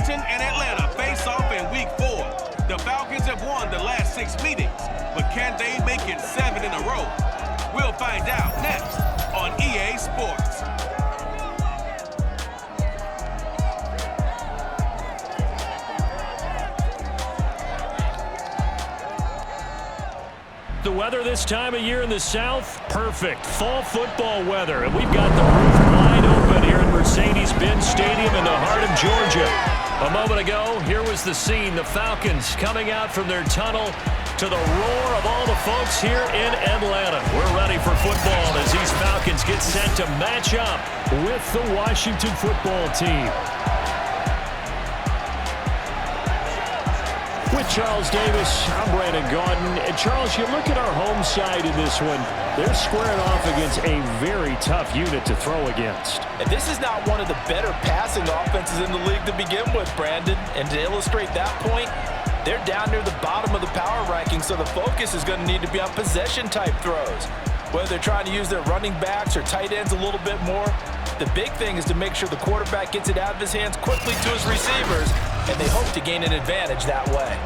Washington and Atlanta face off in Week 4. The Falcons have won the last 6 meetings, but can they make it 7 in a row? We'll find out next on EA Sports. The weather this time of year in the South, perfect. Fall football weather. And we've got the roof wide open here at Mercedes-Benz Stadium in the heart of Georgia. A moment ago, here was the scene. The Falcons coming out from their tunnel to the roar of all the folks here in Atlanta. We're ready for football as these Falcons get set to match up with the Washington football team. With Charles Davis, I'm Brandon Gaudin. And Charles, you look at our home side in this one. They're squaring off against a very tough unit to throw against. And this is not one of the better passing offenses in the league to begin with, Brandon. And to illustrate that point, they're down near the bottom of the power ranking, so the focus is going to need to be on possession-type throws. Whether they're trying to use their running backs or tight ends a little bit more, the big thing is to make sure the quarterback gets it out of his hands quickly to his receivers, and they hope to gain an advantage that way.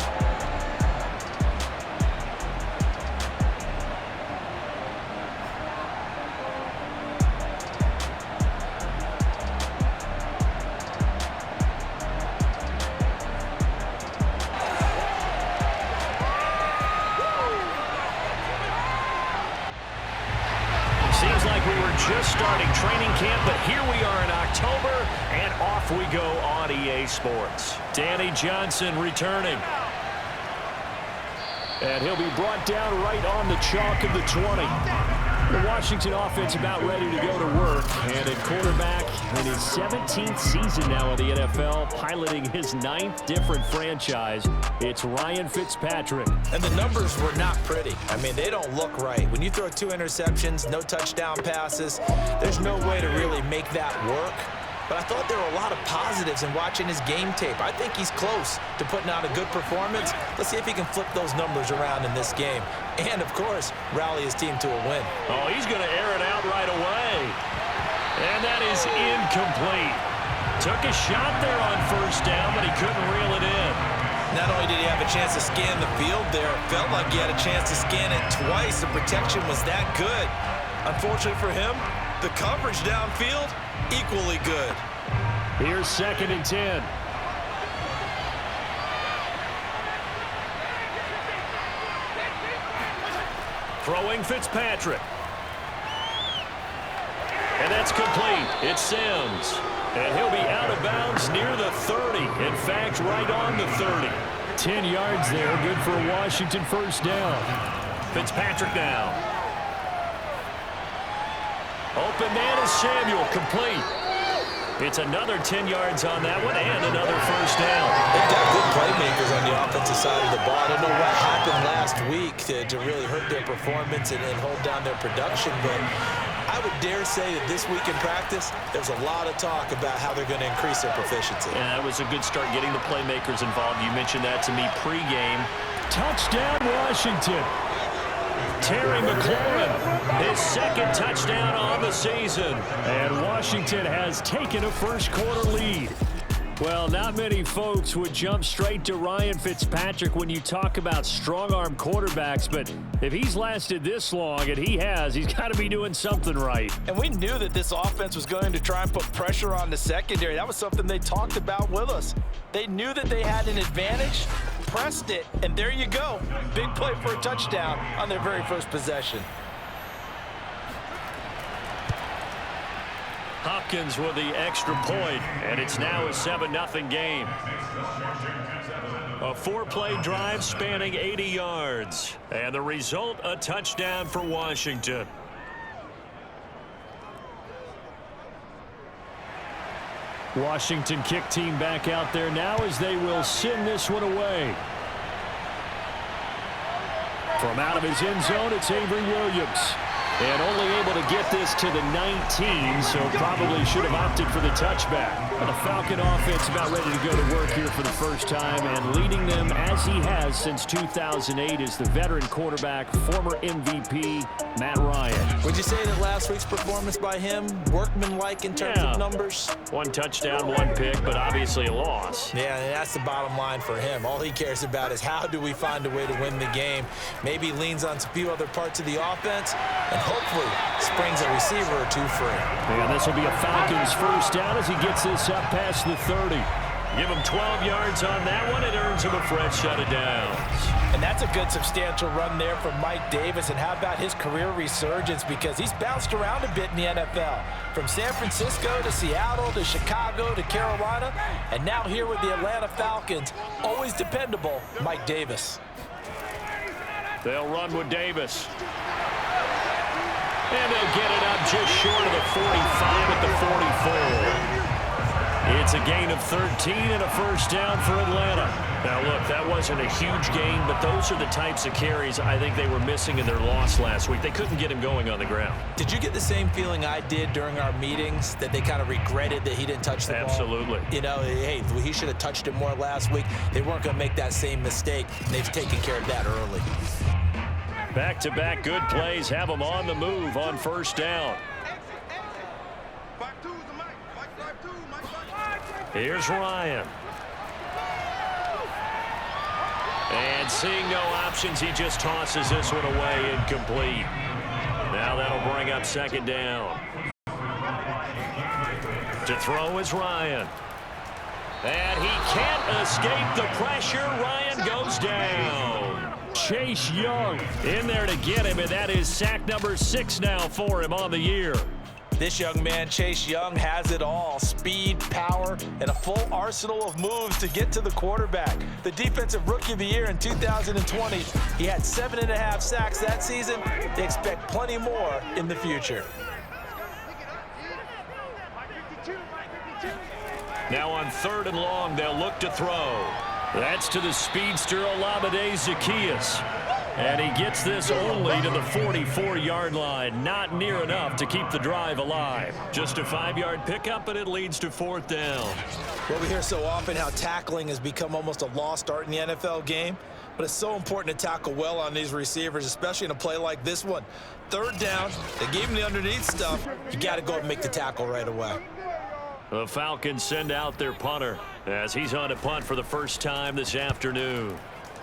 Seems like we were just starting training camp, but here we are in October, and off we go on EA Sports. Danny Johnson returning. And he'll be brought down right on the chalk of the 20. The Washington offense about ready to go to work. And a quarterback in his 17th season now in the NFL, piloting his 9th different franchise. It's Ryan Fitzpatrick. And the numbers were not pretty. I mean, they don't look right. When you throw 2 interceptions, no touchdown passes, there's no way to really make that work. But I thought there were a lot of positives in watching his game tape. I think he's close to putting out a good performance. Let's see if he can flip those numbers around in this game. And, of course, rally his team to a win. Oh, he's going to air it out right away. And that is incomplete. Took a shot there on first down, but he couldn't reel it in. Not only did he have a chance to scan the field there, it felt like he had a chance to scan it twice. The protection was that good. Unfortunately for him, the coverage downfield, equally good. Here's 2nd and 10. Throwing Fitzpatrick. And that's complete. It's Sims. And he'll be out of bounds near the 30. In fact, right on the 30. 10 yards there. Good for a Washington first down. Fitzpatrick now. Open man is Samuel. Complete. It's another 10 yards on that one and another first down. They've got good playmakers on the offensive side of the ball. I don't know what happened last week to really hurt their performance and hold down their production, but I would dare say that this week in practice, there's a lot of talk about how they're going to increase their proficiency. Yeah, that was a good start getting the playmakers involved. You mentioned that to me pregame. Touchdown, Washington. Terry McLaurin, his 2nd touchdown on the season. And Washington has taken a first-quarter lead. Well, not many folks would jump straight to Ryan Fitzpatrick when you talk about strong-arm quarterbacks, but if he's lasted this long, and he has, he's got to be doing something right. And we knew that this offense was going to try and put pressure on the secondary. That was something they talked about with us. They knew that they had an advantage, pressed it, and there you go. Big play for a touchdown on their very first possession. Hopkins with the extra point, and it's now a 7-0 game. A 4-play drive spanning 80 yards, and the result, a touchdown for Washington. Washington kick team back out there now as they will send this one away. From out of his end zone, it's Avery Williams. And only able to get this to the 19, so probably should have opted for the touchback. The Falcon offense about ready to go to work here for the first time, and leading them as he has since 2008 is the veteran quarterback, former MVP, Matt Ryan. Would you say that last week's performance by him, workmanlike in terms of numbers? One touchdown, one pick, but obviously a loss. Yeah, and that's the bottom line for him. All he cares about is how do we find a way to win the game. Maybe leans on a few other parts of the offense, and hopefully springs a receiver or two free. And this will be a Falcons first down as he gets this up past the 30. Give him 12 yards on that one. It earns him a fresh set of downs. And that's a good substantial run there from Mike Davis. And how about his career resurgence? Because he's bounced around a bit in the NFL. From San Francisco to Seattle to Chicago to Carolina. And now here with the Atlanta Falcons. Always dependable, Mike Davis. They'll run with Davis. And they'll get it up just short of the 45 at the 44. It's a gain of 13 and a first down for Atlanta. Now, look, that wasn't a huge gain, but those are the types of carries I think they were missing in their loss last week. They couldn't get him going on the ground. Did you get the same feeling I did during our meetings, that they kind of regretted that he didn't touch the ball? Absolutely. You know, hey, he should have touched it more last week. They weren't going to make that same mistake, and they've taken care of that early. Back-to-back good plays have them on the move on first down. Here's Ryan. And seeing no options, he just tosses this one away incomplete. Now that'll bring up second down. To throw is Ryan. And he can't escape the pressure. Ryan goes down. Chase Young in there to get him, and that is sack number 6 now for him on the year. This young man, Chase Young, has it all. Speed, power, and a full arsenal of moves to get to the quarterback. The Defensive Rookie of the Year in 2020. He had 7.5 sacks that season. They expect plenty more in the future. Now on 3rd and long, they'll look to throw. That's to the speedster, Olamide Zaccheaus. And he gets this only to the 44-yard line. Not near enough to keep the drive alive. Just a 5-yard pickup, and it leads to 4th down. Well, we hear so often how tackling has become almost a lost art in the NFL game. But it's so important to tackle well on these receivers, especially in a play like this one. 3rd down, they gave him the underneath stuff. You got to go and make the tackle right away. The Falcons send out their punter as he's on a punt for the first time this afternoon.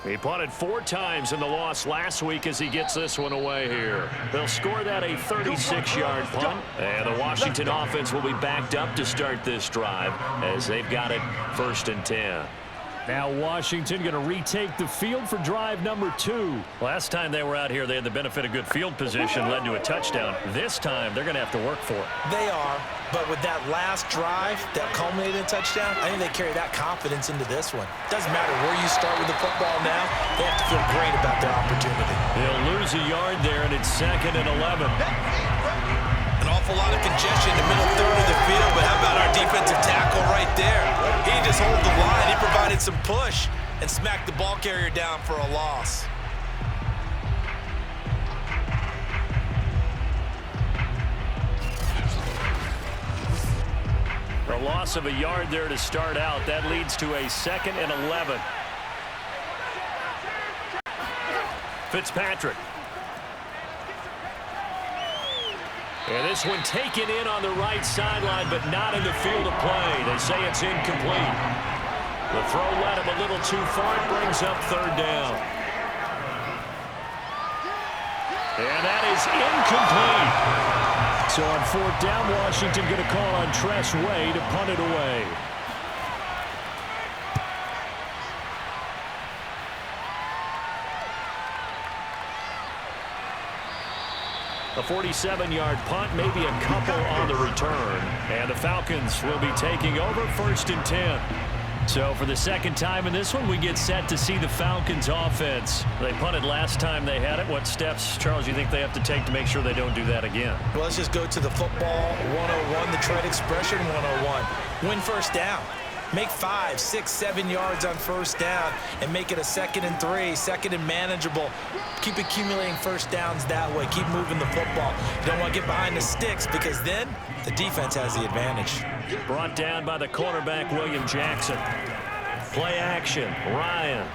He punted 4 times in the loss last week as he gets this one away here. They'll score that a 36-yard punt. And the Washington offense will be backed up to start this drive as they've got it 1st and 10. Now Washington going to retake the field for drive number 2. Last time they were out here, they had the benefit of good field position, led to a touchdown. This time, they're going to have to work for it. They are, but with that last drive that culminated in a touchdown, I think they carry that confidence into this one. Doesn't matter where you start with the football now, they have to feel great about their opportunity. They'll lose a yard there, and it's 2nd and 11. An awful lot of congestion in the middle third of the field, but how about our defensive tackle right there? He just hold the line. He provided some push and smacked the ball carrier down for a loss. A loss of a yard there to start out. That leads to a 2nd and 11. Fitzpatrick. And this one taken in on the right sideline, but not in the field of play. They say it's incomplete. The throw led him a little too far. It brings up 3rd down. And that is incomplete. So on 4th down, Washington going to call on Tress Way to punt it away. A 47-yard punt, maybe a couple on the return. And the Falcons will be taking over 1st and 10. So for the 2nd time in this one, we get set to see the Falcons offense. They punted last time they had it. What steps, Charles, you think they have to take to make sure they don't do that again? Well, let's just go to the football 101, the trade expression 101. Win 1st down. Make 5, 6, 7 yards on first down and make it a 2nd and 3, 2nd and manageable. Keep accumulating first downs that way. Keep moving the football. You don't want to get behind the sticks because then the defense has the advantage. Brought down by the cornerback, William Jackson. Play action, Ryan.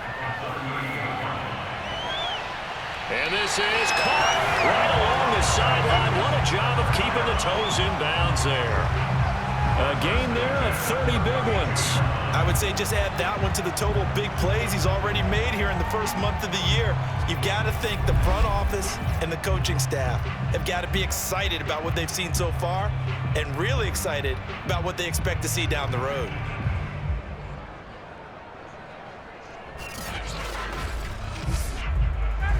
And this is caught right along the sideline. What a job of keeping the toes in bounds there. A gain there of 30 big ones. I would say just add that one to the total big plays he's already made here in the first month of the year. You've got to think the front office and the coaching staff have got to be excited about what they've seen so far and really excited about what they expect to see down the road.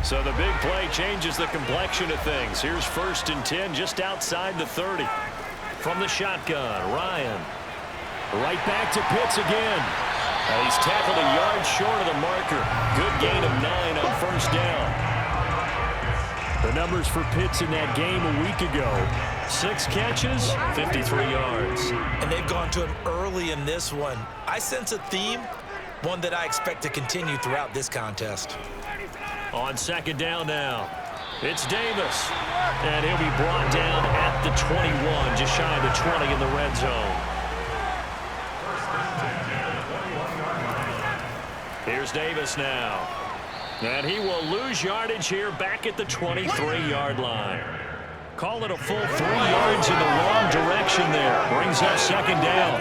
So the big play changes the complexion of things. Here's 1st and 10 just outside the 30. From the shotgun, Ryan. Right back to Pitts again. He's tackled a yard short of the marker. Good gain of 9 on first down. The numbers for Pitts in that game a week ago. 6 catches, 53 yards. And they've gone to him early in this one. I sense a theme, one that I expect to continue throughout this contest. On 2nd down now, it's Davis. And he'll be brought down at the 21, just shy of the 20 in the red zone. Here's Davis now. And he will lose yardage here back at the 23-yard line. Call it a full 3 yards in the wrong direction there. Brings up 2nd down.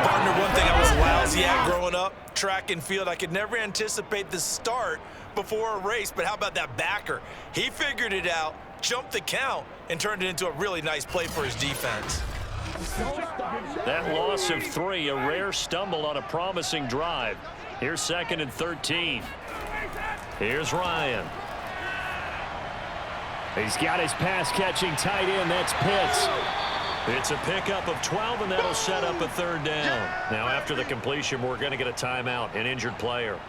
Partner, one thing I was lousy at growing up, track and field, I could never anticipate the start before a race, but how about that backer? He figured it out, jumped the count, and turned it into a really nice play for his defense. That loss of 3, a rare stumble on a promising drive. Here's 2nd and 13. Here's Ryan. He's got his pass-catching tight end. That's Pitts. It's a pickup of 12, and that'll set up a 3rd down. Now, after the completion, we're going to get a timeout, an injured player.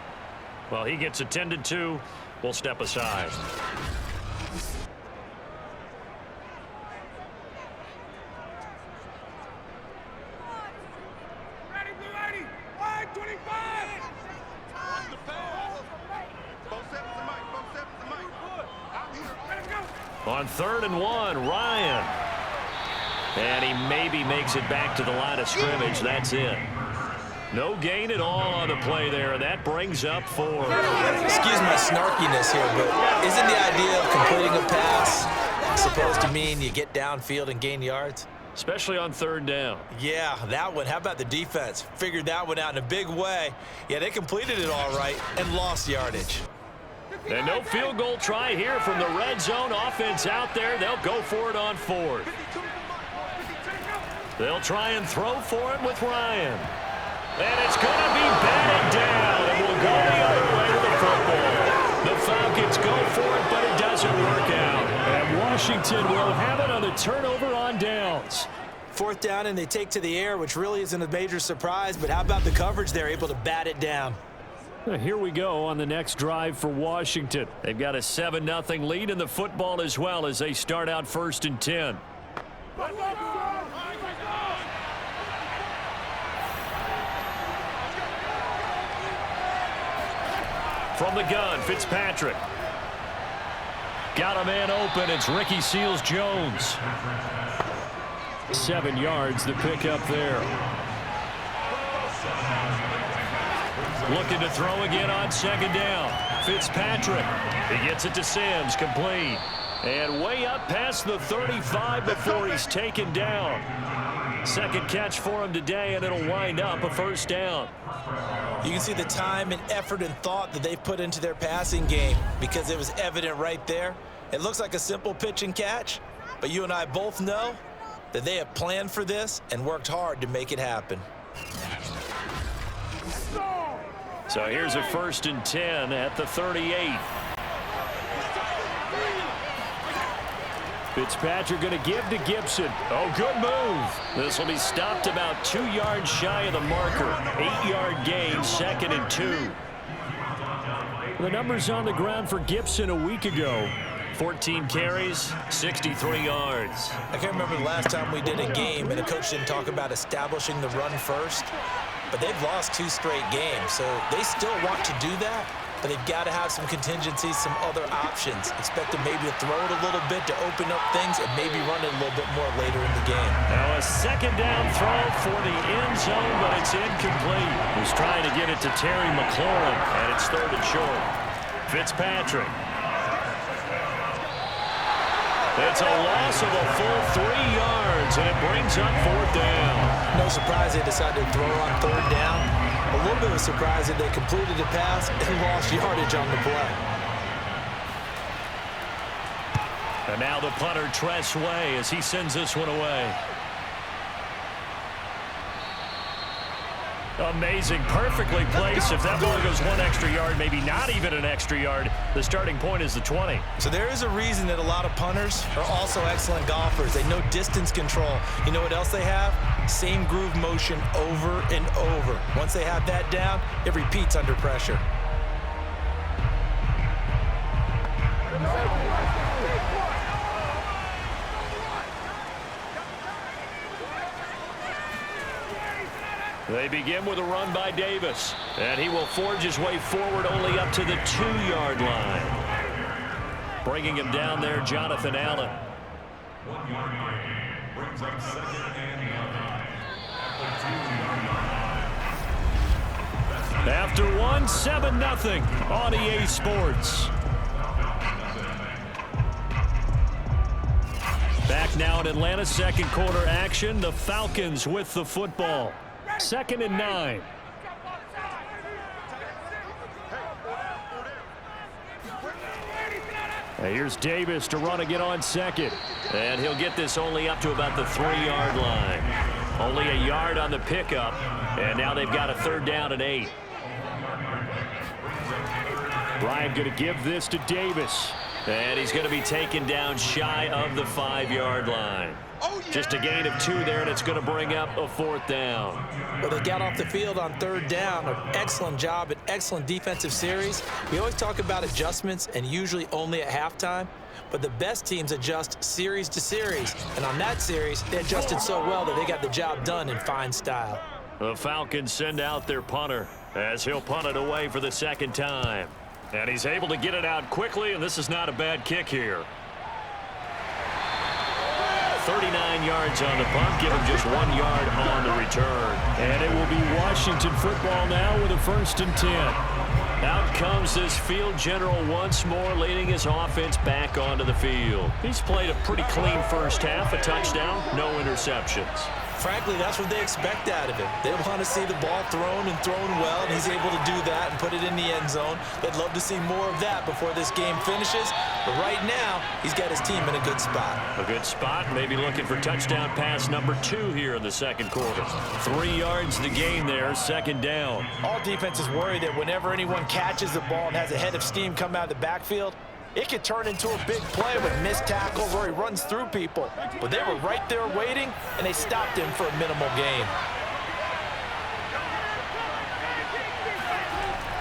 Well, he gets attended to. We'll step aside. On 3rd and 1, Ryan. And he maybe makes it back to the line of scrimmage. That's it. No gain at all on the play there. That brings up 4. Excuse my snarkiness here, but isn't the idea of completing a pass supposed to mean you get downfield and gain yards? Especially on 3rd down. Yeah, that one. How about the defense? Figured that one out in a big way. Yeah, they completed it all right and lost yardage. And no field goal try here from the red zone offense out there. They'll go for it on 4th. They'll try and throw for it with Ryan. And it's going to be batted down, and we'll go the other way with the football. The Falcons go for it, but it doesn't work out. And Washington will have it on the turnover on downs. 4th down, and they take to the air, which really isn't a major surprise, but how about the coverage there, able to bat it down? Here we go on the next drive for Washington. They've got a 7-0 lead in the football as well as they start out 1st and 10. From the gun, Fitzpatrick. Got a man open. It's Ricky Seals-Jones. 7 yards the pickup there. Looking to throw again on 2nd down. Fitzpatrick. He gets it to Sims. Complete. And way up past the 35 before he's taken down. 2nd catch for him today, and it'll wind up a 1st down. You can see the time and effort and thought that they've put into their passing game because it was evident right there. It looks like a simple pitch and catch, but you and I both know that they have planned for this and worked hard to make it happen. So here's a 1st and 10 at the 38. Fitzpatrick going to give to Gibson. Oh, good move. This will be stopped about 2 yards shy of the marker. 8-yard gain, 2nd and 2. The numbers on the ground for Gibson a week ago. 14 carries, 63 yards. I can't remember the last time we did a game and a coach didn't talk about establishing the run first. but they've lost 2 straight games, so they still want to do that, but they've got to have some contingencies, some other options. Expect them maybe to throw it a little bit to open up things and maybe run it a little bit more later in the game. Now a second down throw for the end zone, but it's incomplete. He's trying to get it to Terry McLaurin, and it's 3rd and short. Fitzpatrick. It's a loss of a full 3 yards, and it brings up 4th down. No surprise they decided to throw on 3rd down. A little bit of a surprise that they completed the pass and lost yardage on the play. And now the punter, Tress Way, as he sends this one away. Amazing, perfectly placed. If that ball goes 1 extra yard, maybe not even an extra yard, the starting point is the 20. So there is a reason that a lot of punters are also excellent golfers. They know distance control. You know what else they have? Same groove motion over and over. Once they have that down, it repeats under pressure. They begin with a run by Davis, and he will forge his way forward only up to the 2-yard line. Bringing him down there, Jonathan Allen. 1 yard gain brings up 2nd and 9 After 1, 7-0 on EA Sports. Back now in Atlanta, 2nd quarter action. The Falcons with the football. 2nd and 9. Here's Davis to run again on 2nd. And he'll get this only up to about the 3-yard line. Only a yard on the pickup. And now they've got a 3rd down and 8. Bryant going to give this to Davis. And he's going to be taken down shy of the 5-yard line. Just a gain of 2 there, and it's going to bring up a 4th down. Well, they got off the field on 3rd down. An excellent job, an excellent defensive series. We always talk about adjustments, and usually only at halftime. But the best teams adjust series to series. And on that series, they adjusted so well that they got the job done in fine style. The Falcons send out their punter as he'll punt it away for the 2nd time. And he's able to get it out quickly, and this is not a bad kick here. 39 yards on the punt, give him just 1 yard on the return. And it will be Washington football now with a 1st and 10. Out comes this field general once more, leading his offense back onto the field. He's played a pretty clean first half, a touchdown, no interceptions. Frankly, that's what they expect out of him. They want to see the ball thrown and thrown well, and he's able to do that and put it in the end zone. They'd love to see more of that before this game finishes. But right now, he's got his team in a good spot. A good spot, maybe looking for touchdown pass number 2 here in the 2nd quarter. 3 yards the gain there, 2nd down. All defenses worry that whenever anyone catches the ball and has a head of steam come out of the backfield, it could turn into a big play with missed tackles or he runs through people. But they were right there waiting, and they stopped him for a minimal gain.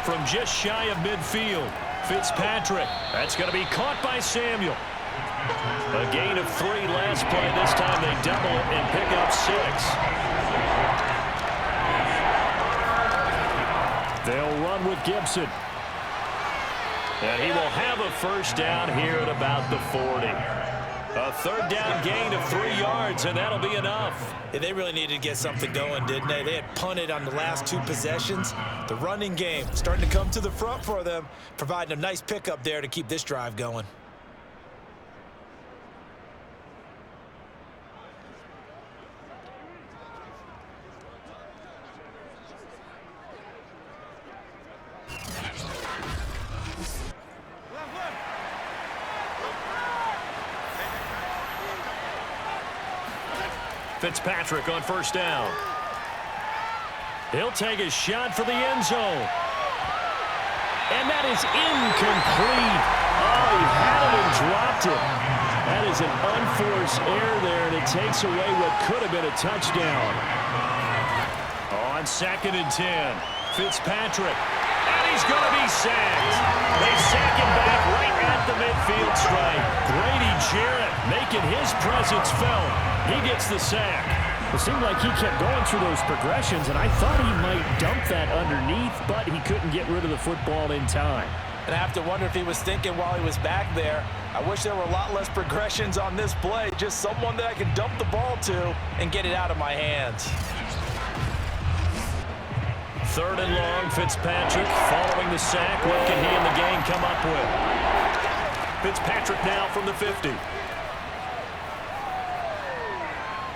From just shy of midfield, Fitzpatrick. That's going to be caught by Samuel. A gain of 3 last play. This time they double it and pick up 6. They'll run with Gibson. And he will have a 1st down here at about the 40. A 3rd down gain of 3 yards, and that'll be enough. Yeah, they really needed to get something going, didn't they? They had punted on the last 2 possessions. The running game starting to come to the front for them, providing a nice pickup there to keep this drive going. Fitzpatrick on 1st down. He'll take a shot for the end zone. And that is incomplete. Oh, he had it and dropped it. That is an unforced error there, and it takes away what could have been a touchdown. On 2nd and 10, Fitzpatrick. And he's going to be sacked. They sack him back right at the midfield stripe. Grady Jarrett making his presence felt. He gets the sack. It seemed like he kept going through those progressions, and I thought he might dump that underneath, but he couldn't get rid of the football in time. And I have to wonder if he was thinking while he was back there, I wish there were a lot less progressions on this play, just someone that I can dump the ball to and get it out of my hands. 3rd and long, Fitzpatrick following the sack. What can he and the gang come up with? Fitzpatrick now from the 50.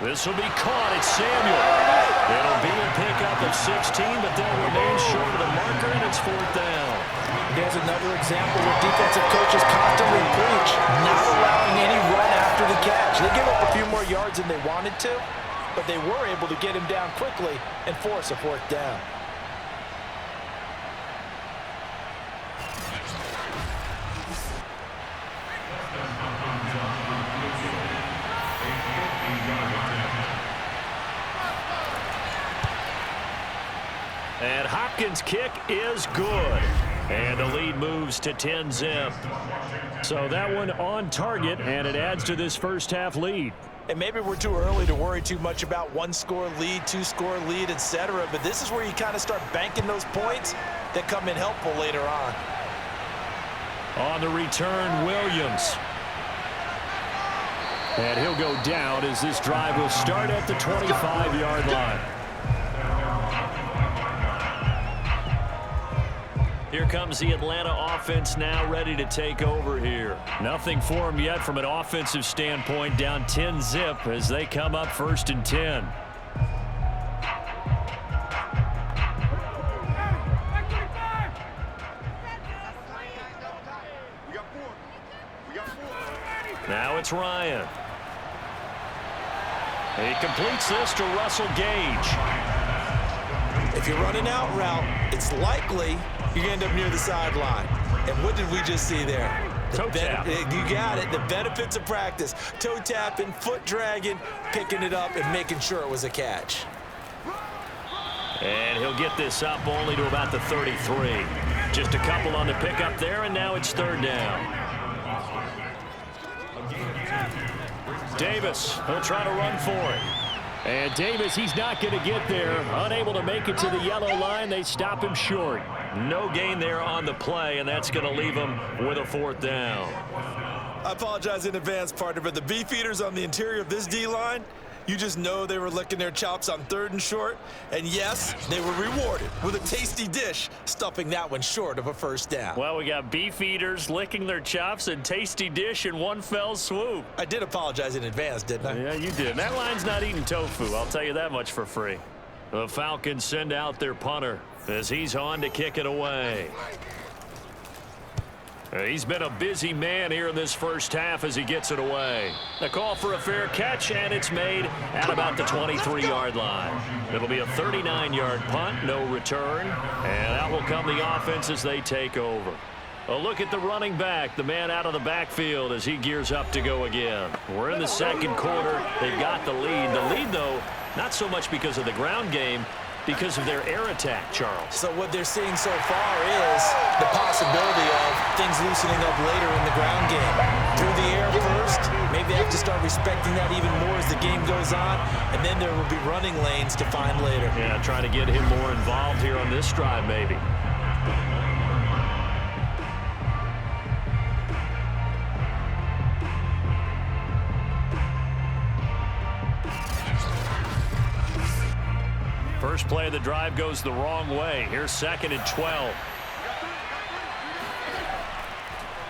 This will be caught. It's Samuel. It'll be a pickup of 16, but they'll remain short of the marker, and it's 4th down. There's another example where defensive coaches constantly preach, not allowing any run after the catch. They give up a few more yards than they wanted to, but they were able to get him down quickly and force a 4th down. And Hopkins' kick is good. And the lead moves to 10-zip. So that one on target, and it adds to this first half lead. And maybe we're too early to worry too much about 1-score lead, 2-score lead, etc. But this is where you kind of start banking those points that come in helpful later on. On the return, Williams. And he'll go down as this drive will start at the 25-yard line. Here comes the Atlanta offense now ready to take over here. Nothing for them yet from an offensive standpoint, down 10-zip as they come up 1st and 10. Now it's Ryan. He completes this to Russell Gage. If you're running out route, it's likely you're going to end up near the sideline. And what did we just see there? Toe tap. You got it. The benefits of practice. Toe tapping, foot dragging, picking it up, and making sure it was a catch. And he'll get this up only to about the 33. Just a couple on the pickup there, and now it's 3rd down. Davis, he'll try to run for it. And Davis, he's not going to get there. Unable to make it to the yellow line. They stop him short. No gain there on the play, and that's going to leave him with a 4th down. I apologize in advance, partner, but the beefeaters on the interior of this D-line, you just know they were licking their chops on 3rd and short. And yes, they were rewarded with a tasty dish, stuffing that one short of a 1st down. Well, we got beef eaters licking their chops and tasty dish in one fell swoop. I did apologize in advance, didn't I? Yeah, you did. That line's not eating tofu. I'll tell you that much for free. The Falcons send out their punter as he's on to kick it away. He's been a busy man here in this first half as he gets it away. A call for a fair catch, and it's made at about the 23-yard line. It'll be a 39-yard punt, no return, and out will come the offense as they take over. A look at the running back, the man out of the backfield as he gears up to go again. We're in the 2nd quarter. They've got the lead. The lead, though, not so much because of the ground game, because of their air attack, Charles. So what they're seeing so far is the possibility of things loosening up later in the ground game. Through the air first, maybe they have to start respecting that even more as the game goes on, and then there will be running lanes to find later. Yeah, trying to get him more involved here on this drive, maybe. First play of the drive goes the wrong way. Here's 2nd and 12.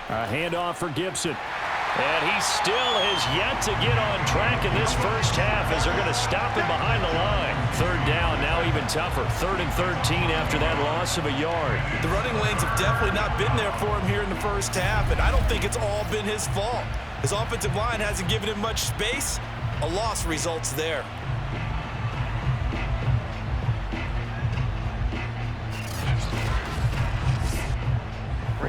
A handoff for Gibson. And he still has yet to get on track in this first half as they're going to stop him behind the line. 3rd down, now even tougher. 3rd and 13 after that loss of a yard. The running lanes have definitely not been there for him here in the first half, and I don't think it's all been his fault. His offensive line hasn't given him much space. A loss results there.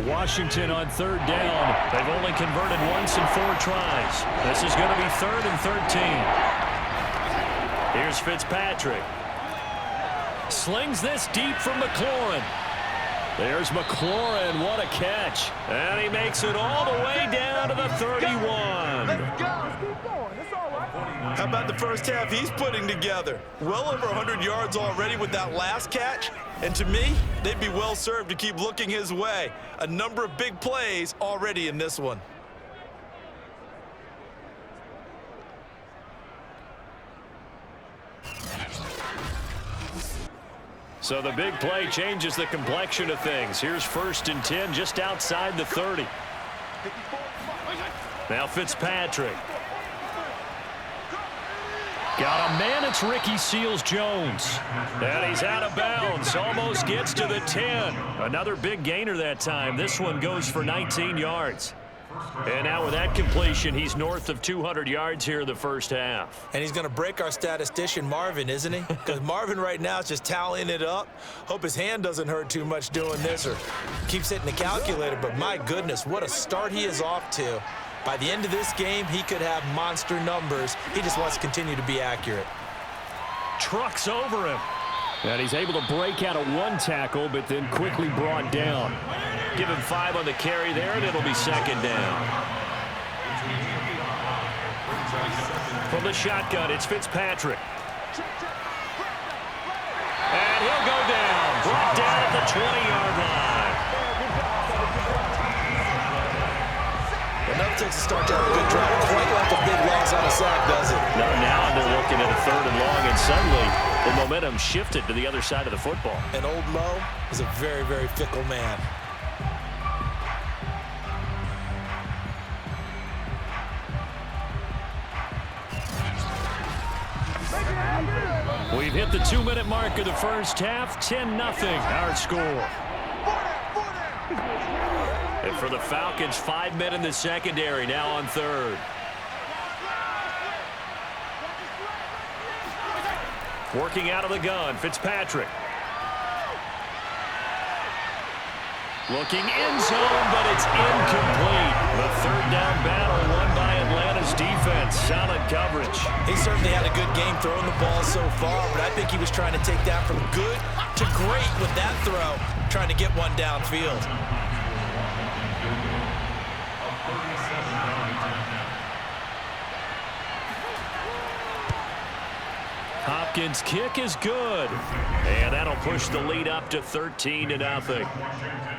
Washington on 3rd down. They've only converted once in 4 tries. This is going to be 3rd and 13. Here's Fitzpatrick. Slings this deep from McLaurin. There's McLaurin. What a catch. And he makes it all the way down to the 31. Let's go. Let's keep going. It's all right. How about the first half he's putting together? Well over 100 yards already with that last catch. And to me, they'd be well served to keep looking his way. A number of big plays already in this one. So the big play changes the complexion of things. Here's 1st and 10 just outside the 30. Now Fitzpatrick. Got a man, it's Ricky Seals-Jones. And he's out of bounds, almost gets to the 10. Another big gainer that time. This one goes for 19 yards. And now with that completion, he's north of 200 yards here in the first half. And he's going to break our statistician Marvin, isn't he? Because Marvin right now is just tallying it up. Hope his hand doesn't hurt too much doing this or keeps hitting the calculator. But my goodness, what a start he is off to. By the end of this game, he could have monster numbers. He just wants to continue to be accurate. Trucks over him. And he's able to break out of one tackle, but then quickly brought down. Give him 5 on the carry there, and it'll be 2nd down. From the shotgun, it's Fitzpatrick. And he'll go down. Brought down at the 20-yard line. Enough takes a start to have a good drive. Quite like a big loss on a sack, does it? Now they're looking at a 3rd and long, and suddenly the momentum shifted to the other side of the football. And old Mo is a very, very fickle man. We've hit the 2-minute mark of the first half. 10-0 our score. And for the Falcons, 5 men in the secondary, now on 3rd. Working out of the gun, Fitzpatrick. Looking end zone, but it's incomplete. The 3rd down battle won by Atlanta's defense. Solid coverage. He certainly had a good game throwing the ball so far, but I think he was trying to take that from good to great with that throw, trying to get one downfield. Hopkins' kick is good. And that'll push the lead up to 13-0.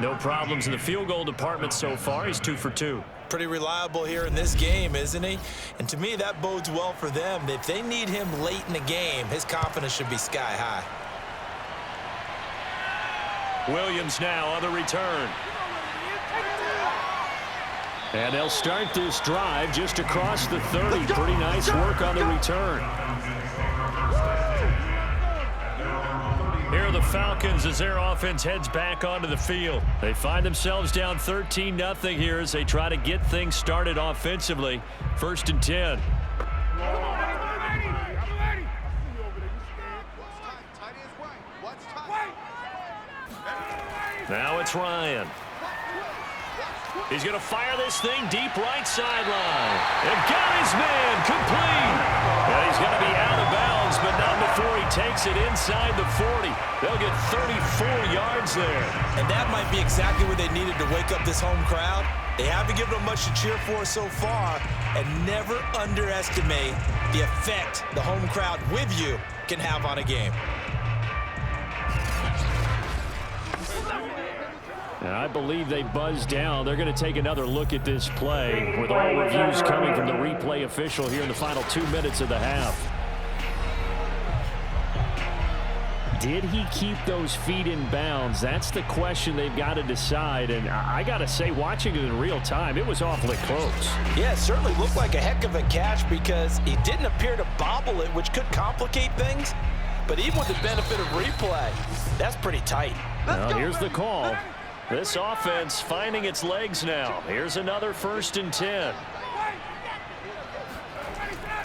No problems in the field goal department so far. He's 2 for 2. Pretty reliable here in this game, isn't he? And to me, that bodes well for them. If they need him late in the game, his confidence should be sky high. Williams now on the return. And they'll start this drive just across the 30. Pretty nice work on the return. Here are the Falcons as their offense heads back onto the field. They find themselves down 13-0 here as they try to get things started offensively. 1st and 10. Now it's Ryan. He's going to fire this thing deep right sideline. And got his man complete. And he's going to be out of bounds, but not before he takes it inside the 40. They'll get 34 yards there. And that might be exactly what they needed to wake up this home crowd. They haven't given them much to cheer for so far, and never underestimate the effect the home crowd with you can have on a game. And I believe they buzzed down. They're going to take another look at this play with all reviews coming from the replay official here in the final 2 minutes of the half. Did he keep those feet in bounds? That's the question they've got to decide. And I got to say, watching it in real time, it was awfully close. Yeah, it certainly looked like a heck of a catch because he didn't appear to bobble it, which could complicate things. But even with the benefit of replay, that's pretty tight. Now, here's the call. This offense finding its legs now. Here's another 1st and 10.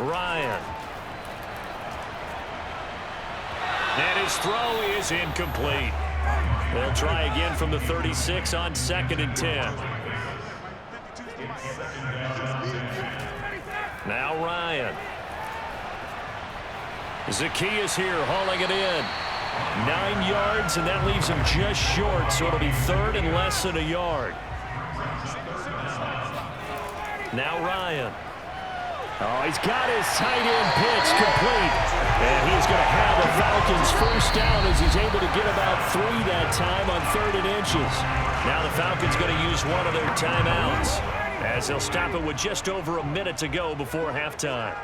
Ryan. And his throw is incomplete. They'll try again from the 36 on 2nd and 10. Now Ryan. Zacchaeus here hauling it in. 9 yards, and that leaves him just short, so it'll be 3rd and less than a yard. Now Ryan. Oh, he's got his tight end pitch complete. And he's going to have the Falcons first down as he's able to get about 3 that time on 3rd and inches. Now the Falcons going to use one of their timeouts as they'll stop it with just over a minute to go before halftime.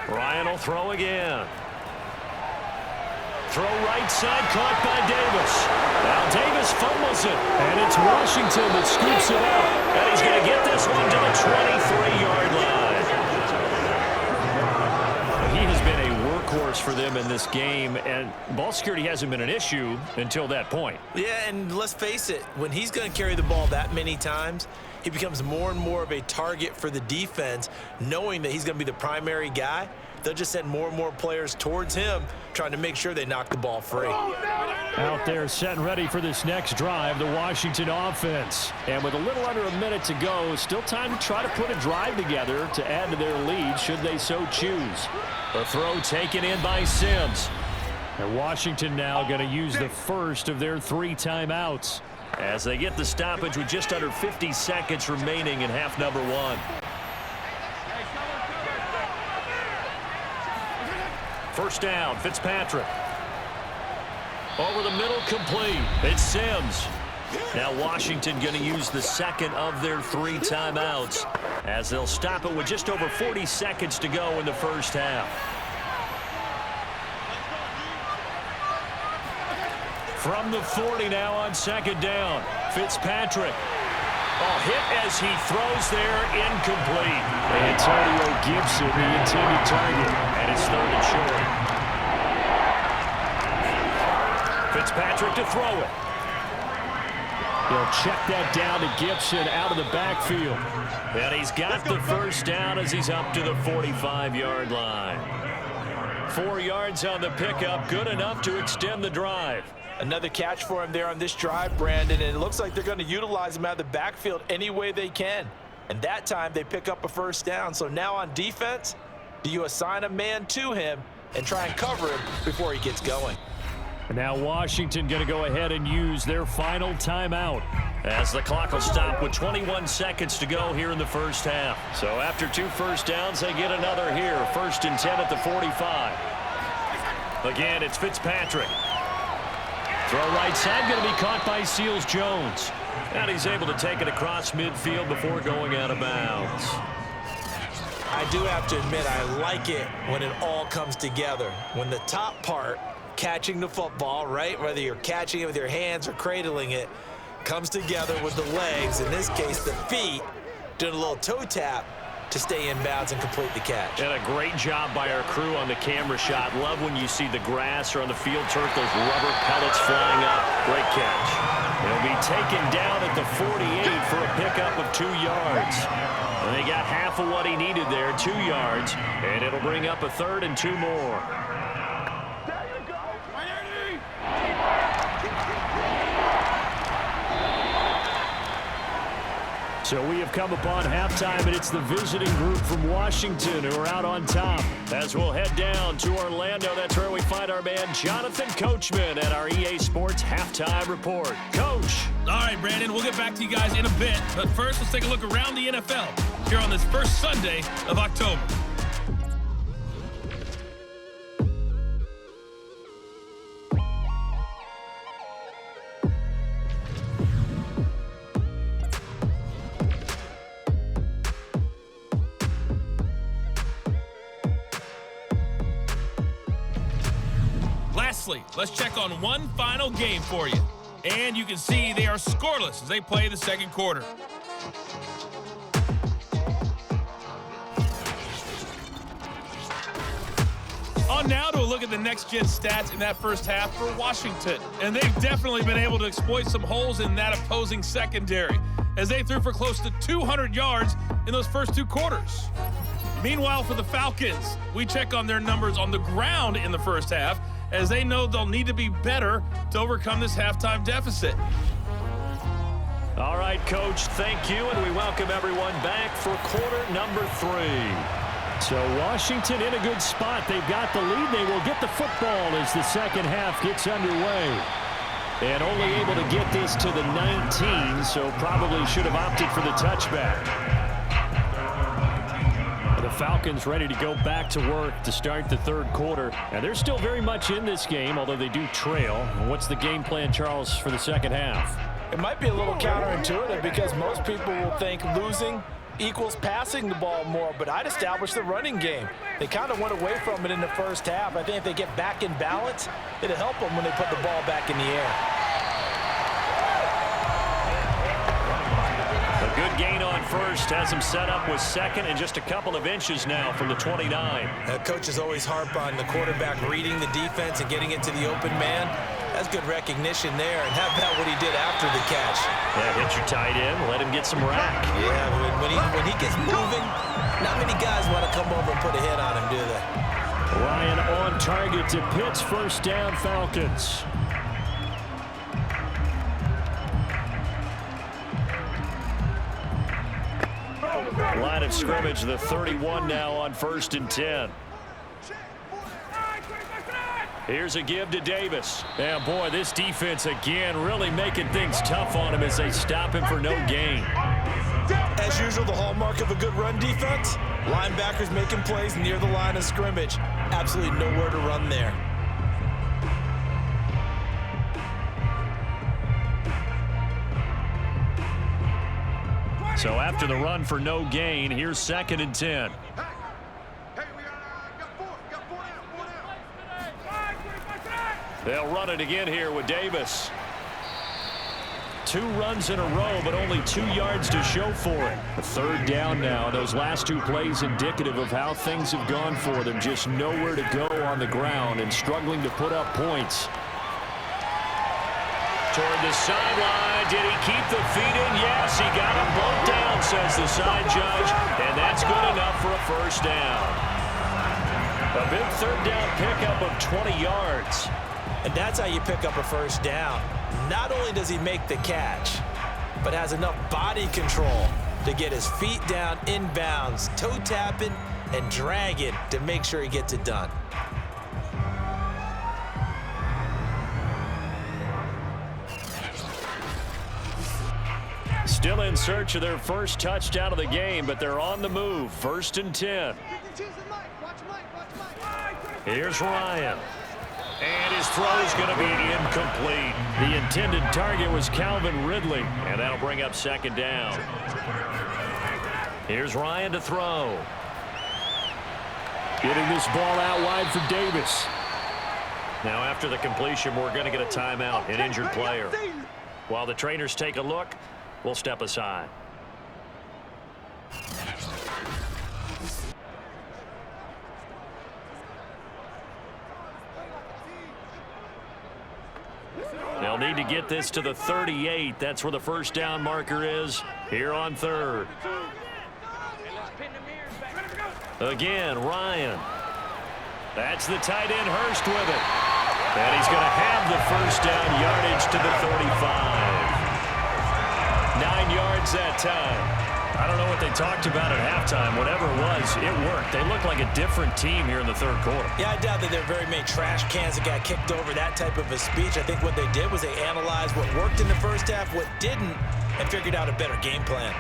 Ryan will throw again. Throw right side, caught by Davis. Now Davis fumbles it, and it's Washington that scoops it up. And he's going to get this one to the 23-yard line. He has been a workhorse for them in this game, and ball security hasn't been an issue until that point. Yeah, and let's face it, when he's going to carry the ball that many times, he becomes more and more of a target for the defense, knowing that he's going to be the primary guy. They'll just send more and more players towards him, trying to make sure they knock the ball free. Out there set and ready for this next drive, the Washington offense. And with a little under a minute to go, still time to try to put a drive together to add to their lead should they so choose. The throw taken in by Sims. And Washington now going to use the first of their 3 timeouts as they get the stoppage with just under 50 seconds remaining in half number 1. First down, Fitzpatrick. Over the middle, complete. It's Sims. Now Washington going to use the second of their 3 timeouts as they'll stop it with just over 40 seconds to go in the first half. From the 40 now on 2nd down, Fitzpatrick. Oh, hit as he throws there, incomplete. Antonio Gibson, the intended target, and it's 3rd and short. Fitzpatrick to throw it. He'll check that down to Gibson out of the backfield. And he's got the first down as he's up to the 45-yard line. 4 yards on the pickup, good enough to extend the drive. Another catch for him there on this drive, Brandon, and it looks like they're going to utilize him out of the backfield any way they can. And that time they pick up a first down. So now on defense, do you assign a man to him and try and cover him before he gets going? And now Washington going to go ahead and use their final timeout as the clock will stop with 21 seconds to go here in the first half. So after 2 first downs, they get another here. 1st and 10 at the 45. Again, it's Fitzpatrick. Throw right side, going to be caught by Seals-Jones. And he's able to take it across midfield before going out of bounds. I do have to admit, I like it when it all comes together. When the top part, catching the football, right, whether you're catching it with your hands or cradling it, comes together with the legs, in this case the feet, doing a little toe tap to stay in bounds and complete the catch. And a great job by our crew on the camera shot. Love when you see the grass or on the field turf, those rubber pellets flying up. Great catch. He'll be taken down at the 48 for a pickup of 2 yards. And they got half of what he needed there, 2 yards, and it'll bring up a 3rd and 2 more. So we have come upon halftime, and it's the visiting group from Washington who are out on top. As we'll head down to Orlando, that's where we find our man Jonathan Coachman at our EA Sports Halftime Report. Coach. All right, Brandon, we'll get back to you guys in a bit. But first, let's take a look around the NFL here on this first Sunday of October. Lastly, let's check on one final game for you. And you can see they are scoreless as they play the second quarter. On now to a look at the next-gen stats in that first half for Washington. And they've definitely been able to exploit some holes in that opposing secondary as they threw for close to 200 yards in those first 2 quarters. Meanwhile, for the Falcons, we check on their numbers on the ground in the first half as they know they'll need to be better to overcome this halftime deficit. All right, Coach, thank you, and we welcome everyone back for quarter number 3. So Washington in a good spot. They've got the lead. They will get the football as the second half gets underway. And only able to get this to the 19, so probably should have opted for the touchback. The Falcons ready to go back to work to start the third quarter. And they're still very much in this game, although they do trail. What's the game plan, Charles, for the second half? It might be a little counterintuitive because most people will think losing equals passing the ball more, but I'd establish the running game. They kind of went away from it in the first half. I think if they get back in balance, it'll help them when they put the ball back in the air. A good gain on first has him set up with second and just a couple of inches now from the 29. Coaches always harp on the quarterback reading the defense and getting into the open man. That's good recognition there, and how about what he did after the catch? Yeah, hit your tight end, let him get some rack. Yeah, when he gets moving, not many guys want to come over and put a hit on him, do they? Ryan on target to Pitts, first down Falcons. Line of scrimmage, the 31 now on 1st and 10. Here's a give to Davis. And boy, this defense again really making things tough on him as they stop him for no gain. As usual, the hallmark of a good run defense, linebackers making plays near the line of scrimmage. Absolutely nowhere to run there. So after the run for no gain, here's 2nd and 10. They'll run it again here with Davis. 2 runs in a row, but only 2 yards to show for it. A 3rd down now. Those last 2 plays indicative of how things have gone for them. Just nowhere to go on the ground and struggling to put up points. Toward the sideline. Did he keep the feet in? Yes, he got him both down, says the side judge. And that's good enough for a first down. A big 3rd down pickup of 20 yards. And that's how you pick up a first down. Not only does he make the catch, but has enough body control to get his feet down inbounds, toe tapping and dragging to make sure he gets it done. Still in search of their first touchdown of the game, but they're on the move. 1st and 10. Here's Ryan. And his throw is going to be incomplete. The intended target was Calvin Ridley, and that'll bring up 2nd down. Here's Ryan to throw. Getting this ball out wide for Davis. Now after the completion, we're going to get a timeout, an injured player. While the trainers take a look, we'll step aside. They'll need to get this to the 38. That's where the first down marker is here on 3rd. Again, Ryan. That's the tight end Hurst with it. And he's going to have the first down yardage to the 35. 9 yards that time. I don't know what they talked about at halftime. Whatever it was, it worked. They look like a different team here in the 3rd quarter. Yeah, I doubt that there are very many trash cans that got kicked over, that type of a speech. I think what they did was they analyzed what worked in the first half, what didn't, and figured out a better game plan.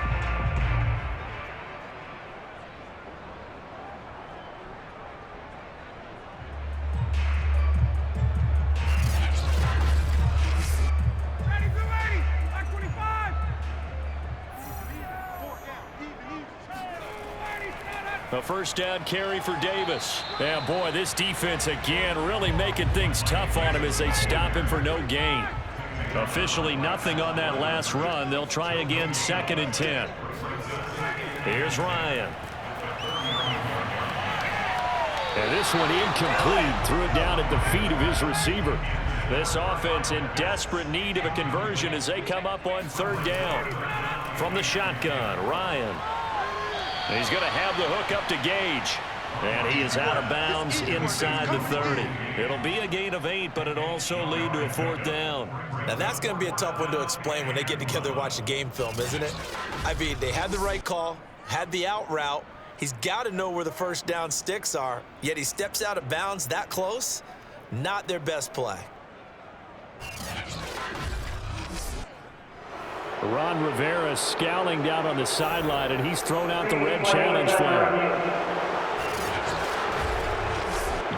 A first down carry for Davis. Yeah, boy, this defense again really making things tough on him as they stop him for no gain. Officially nothing on that last run. They'll try again 2nd and 10. Here's Ryan. And this one incomplete. Threw it down at the feet of his receiver. This offense in desperate need of a conversion as they come up on 3rd down. From the shotgun, Ryan. He's going to have the hook up to Gage. And he is out of bounds inside the 30. It'll be a gain of 8, but it'll also lead to a 4th down. Now, that's going to be a tough one to explain when they get together and watch the game film, isn't it? I mean, they had the right call, had the out route. He's got to know where the first down sticks are, yet he steps out of bounds that close. Not their best play. Ron Rivera scowling down on the sideline, and he's thrown out the red challenge flag.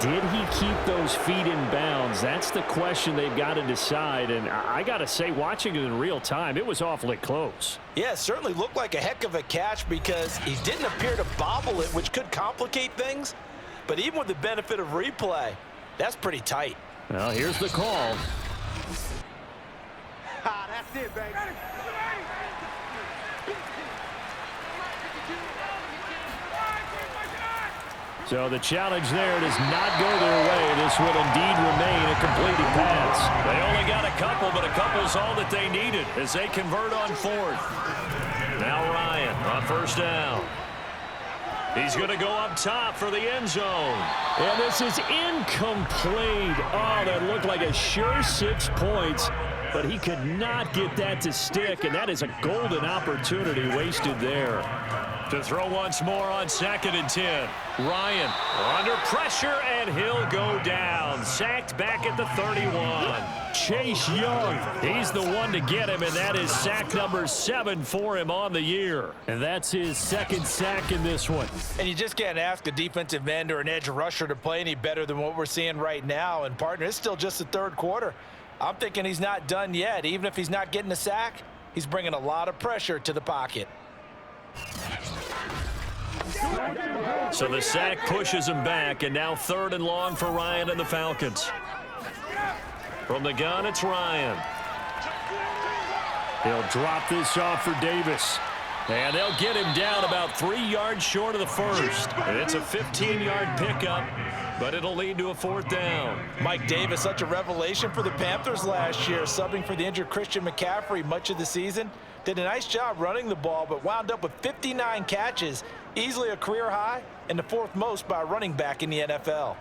Did he keep those feet in bounds? That's the question they've got to decide. And I got to say, watching it in real time, it was awfully close. Yeah, it certainly looked like a heck of a catch because he didn't appear to bobble it, which could complicate things. But even with the benefit of replay, that's pretty tight. Well, here's the call. That's it, baby. So the challenge there does not go their way. This will indeed remain a completed pass. They only got a couple, but a couple's all that they needed as they convert on fourth. Now Ryan on first down. He's going to go up top for the end zone. And this is incomplete. Oh, that looked like a sure 6 points, but he could not get that to stick, and that is a golden opportunity wasted there. To throw once more on 2nd and 10. Ryan under pressure, and he'll go down. Sacked back at the 31. Chase Young, he's the one to get him, and that is sack number 7 for him on the year. And that's his 2nd sack in this one. And you just can't ask a defensive end or an edge rusher to play any better than what we're seeing right now. And, partner, it's still just the 3rd quarter. I'm thinking he's not done yet. Even if he's not getting a sack, he's bringing a lot of pressure to the pocket. So the sack pushes him back, and now 3rd and long for Ryan and the Falcons. From the gun, it's Ryan. He'll drop this off for Davis. And they'll get him down about 3 yards short of the first. And it's a 15-yard pickup, but it'll lead to a 4th down. Mike Davis, such a revelation for the Panthers last year, subbing for the injured Christian McCaffrey much of the season. Did a nice job running the ball, but wound up with 59 catches, easily a career high, and the 4th most by a running back in the NFL.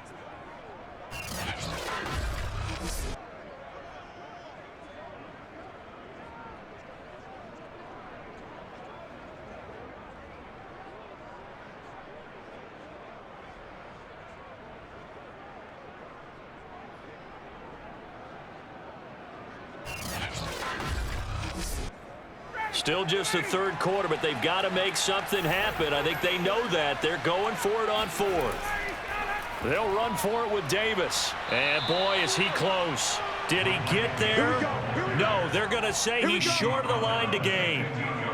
Still just the 3rd quarter, but they've got to make something happen. I think they know that. They're going for it on 4th. They'll run for it with Davis. And, boy, is he close. Did he get there? No, they're going to say he's short of the line to gain.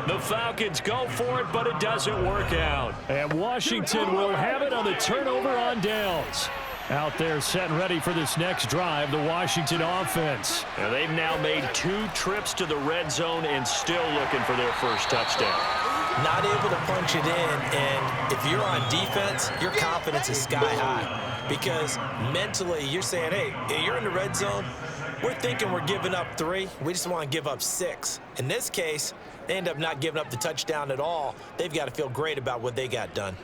The Falcons go for it, but it doesn't work out. And Washington will have it on the turnover on downs. Out there set and ready for this next drive, the Washington offense. And they've now made 2 trips to the red zone and still looking for their first touchdown. Not able to punch it in, and if you're on defense, your confidence is sky high. Because mentally, you're saying, hey, you're in the red zone. We're thinking we're giving up 3. We just want to give up 6. In this case, they end up not giving up the touchdown at all. They've got to feel great about what they got done.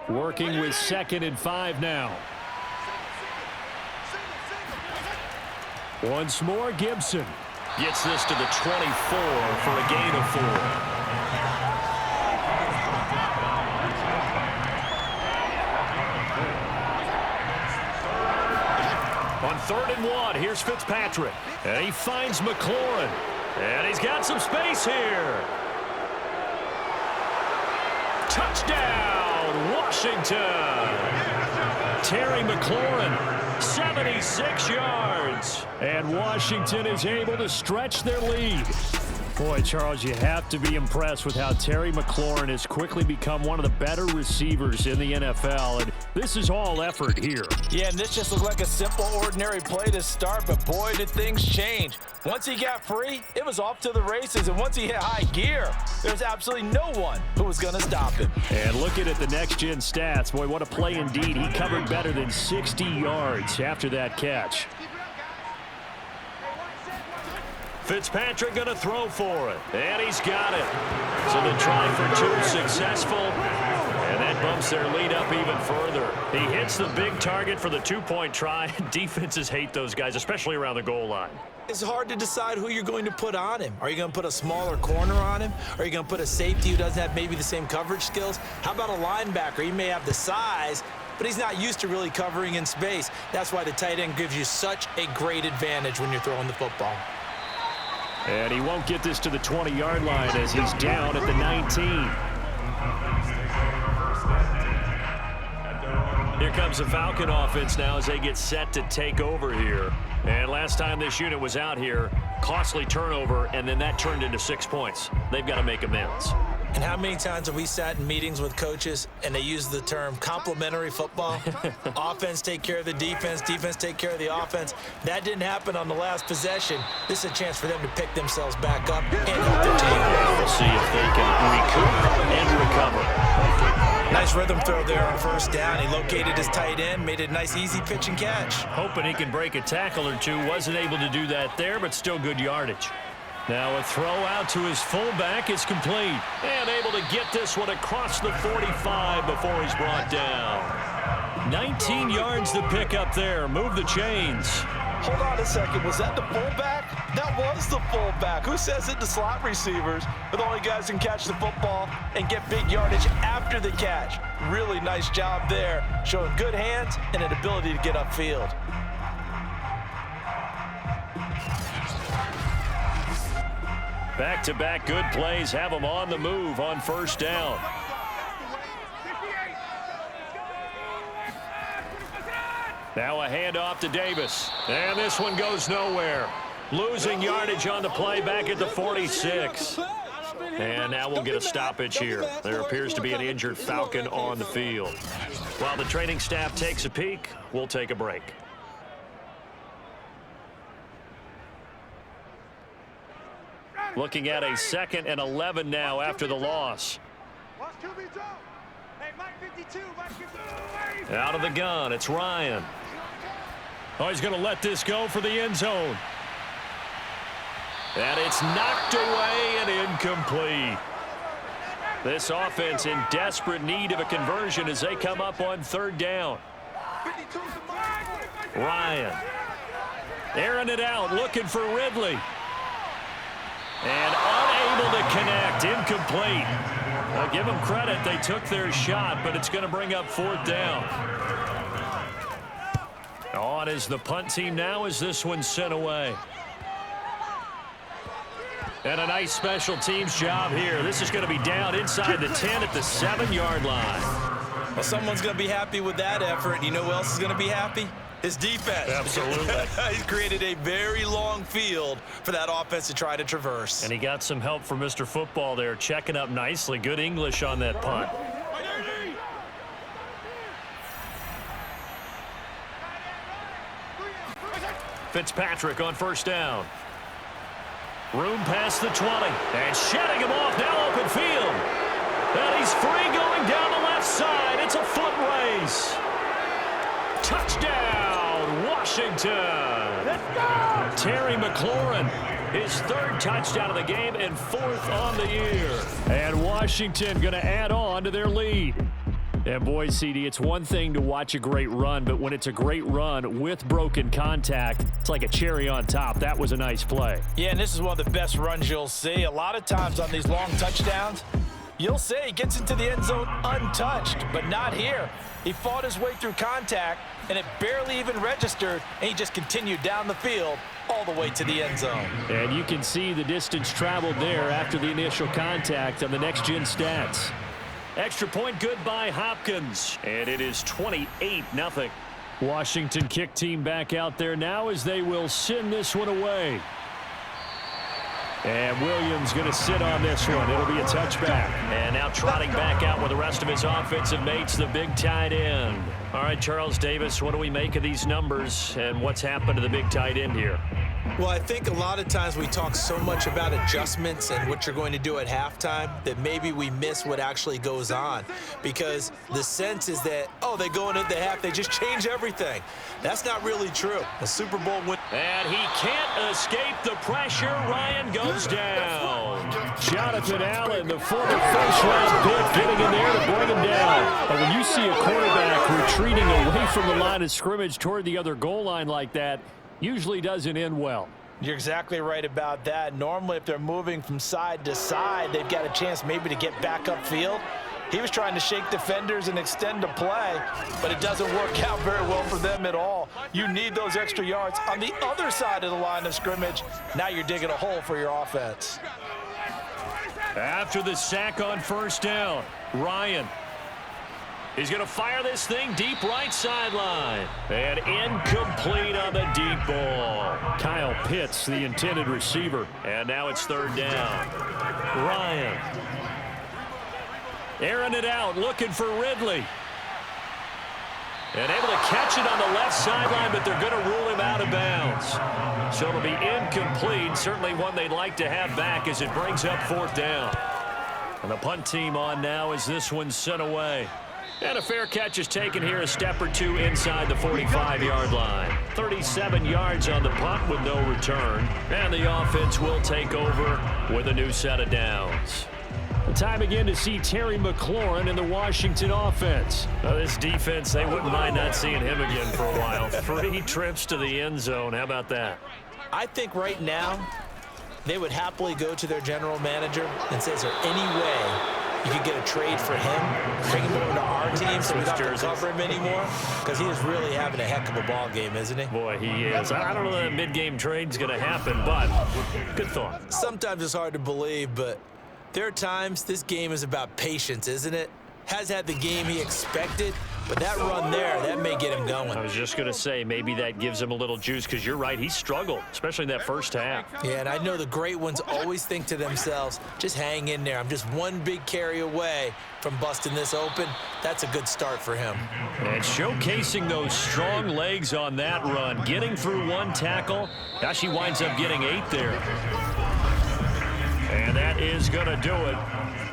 Working with 2nd and 5 now. Once more, Gibson. Gets this to the 24 for a gain of 4. On 3rd and 1, here's Fitzpatrick. And he finds McLaurin. And he's got some space here. Touchdown, Washington. Terry McLaurin, 76 yards. And Washington is able to stretch their lead. Boy, Charles, you have to be impressed with how Terry McLaurin has quickly become one of the better receivers in the NFL. And this is all effort here. Yeah, and this just looked like a simple, ordinary play to start, but boy, did things change. Once he got free, it was off to the races, and once he hit high gear, there's absolutely no one who was going to stop him. And looking at the next-gen stats, boy, what a play indeed. He covered better than 60 yards after that catch. Fitzpatrick going to throw for it, and he's got it. So the try for 2 successful, and that bumps their lead up even further. He hits the big target for the 2-point try. Defenses hate those guys, especially around the goal line. It's hard to decide who you're going to put on him. Are you going to put a smaller corner on him? Are you going to put a safety who doesn't have maybe the same coverage skills? How about a linebacker? He may have the size, but he's not used to really covering in space. That's why the tight end gives you such a great advantage when you're throwing the football. And he won't get this to the 20-yard line as he's down at the 19. Here comes the Falcon offense now as they get set to take over here. And last time this unit was out here, costly turnover, and then that turned into 6 points. They've got to make amends. And how many times have we sat in meetings with coaches and they use the term complementary football? Offense take care of the defense, defense take care of the offense. That didn't happen on the last possession. This is a chance for them to pick themselves back up and help their team. We'll see if they can recoup and recover. Nice rhythm throw there on first down. He located his tight end, made a nice easy pitch and catch. Hoping he can break a tackle or two. Wasn't able to do that there, but still good yardage. Now a throw out to his fullback is complete. And able to get this one across the 45 before he's brought down. 19 yards to pick up there. Move the chains. Hold on a second. Was that the fullback? That was the fullback. Who says it? The slot receivers are the only guys who can catch the football and get big yardage after the catch. Really nice job there, showing good hands and an ability to get upfield. Back-to-back good plays have them on the move on first down. Now a handoff to Davis. And this one goes nowhere. Losing yardage on the play back at the 46. And now we'll get a stoppage here. There appears to be an injured Falcon on the field. While the training staff takes a peek, we'll take a break. Looking at a 2nd and 11 now after the loss. Out of the gun, it's Ryan. Oh, he's going to let this go for the end zone. And it's knocked away and incomplete. This offense in desperate need of a conversion as they come up on 3rd down. Ryan. Airing it out, looking for Ridley. And unable to connect, incomplete. I'll give them credit, they took their shot, but it's going to bring up 4th down. On is the punt team now as this one's sent away. And a nice special teams job here. This is going to be down inside the 10 at the 7-yard line. Well, someone's going to be happy with that effort. You know who else is going to be happy? His defense. Absolutely. He's created a very long field for that offense to try to traverse. And he got some help from Mr. Football there, checking up nicely. Good English on that punt. Fitzpatrick on first down. Room past the 20. And shedding him off now open field. And he's free going down the left side. It's a foot race. Touchdown, Washington. Let's go. Terry McLaurin, his 3rd touchdown of the game and 4th on the year. And Washington going to add on to their lead. And boy, CD, it's one thing to watch a great run, but when it's a great run with broken contact, it's like a cherry on top. That was a nice play. Yeah, and this is one of the best runs you'll see. A lot of times on these long touchdowns, you'll say he gets into the end zone untouched, but not here. He fought his way through contact, and it barely even registered, and he just continued down the field all the way to the end zone. And you can see the distance traveled there after the initial contact on the next-gen stats. Extra point good by Hopkins, and it is 28-0. Washington kick team back out there now as they will send this one away. And Williams going to sit on this one. It'll be a touchback. And now trotting back out with the rest of his offensive mates, the big tight end. All right, Charles Davis, what do we make of these numbers and what's happened to the big tight end here? Well, I think a lot of times we talk so much about adjustments and what you're going to do at halftime that maybe we miss what actually goes on, because the sense is that, oh, they go into the half, they just change everything. That's not really true. A Super Bowl win. And he can't escape the pressure. Ryan goes down. Jonathan Allen, the former first-round pick, getting in there to bring him down. And when you see a quarterback retreating away from the line of scrimmage toward the other goal line like that, usually doesn't end well. You're exactly right about that. Normally, if they're moving from side to side, they've got a chance maybe to get back upfield. He was trying to shake defenders and extend the play, but it doesn't work out very well for them at all. You need those extra yards on the other side of the line of scrimmage. Now you're digging a hole for your offense. After the sack on first down, Ryan. He's going to fire this thing deep right sideline. And incomplete on the deep ball. Kyle Pitts, the intended receiver. And now it's third down. Ryan. Airing it out, looking for Ridley. And able to catch it on the left sideline, but they're going to rule him out of bounds. So it'll be incomplete. Certainly one they'd like to have back as it brings up fourth down. And the punt team on now as this one's sent away. And a fair catch is taken here, a step or two inside the 45-yard line. 37 yards on the punt with no return. And the offense will take over with a new set of downs. Time again to see Terry McLaurin in the Washington offense. This defense, they wouldn't mind not seeing him again for a while. 3 trips to the end zone. How about that? I think right now they would happily go to their general manager and say, is there any way you could get a trade for him, bring him over to our team so we don't have to cover him anymore? Because he is really having a heck of a ball game, isn't he? Boy, he is. I don't know that mid-game trade's going to happen, but good thought. Sometimes it's hard to believe, but there are times this game is about patience, isn't it? Has had the game he expected, but that run there, that may get him going. I was just going to say, maybe that gives him a little juice, because you're right, he struggled, especially in that first half. Yeah, and I know the great ones always think to themselves, just hang in there. I'm just one big carry away from busting this open. That's a good start for him. And showcasing those strong legs on that run, getting through one tackle. Gosh, he winds up getting 8 there. And that is going to do it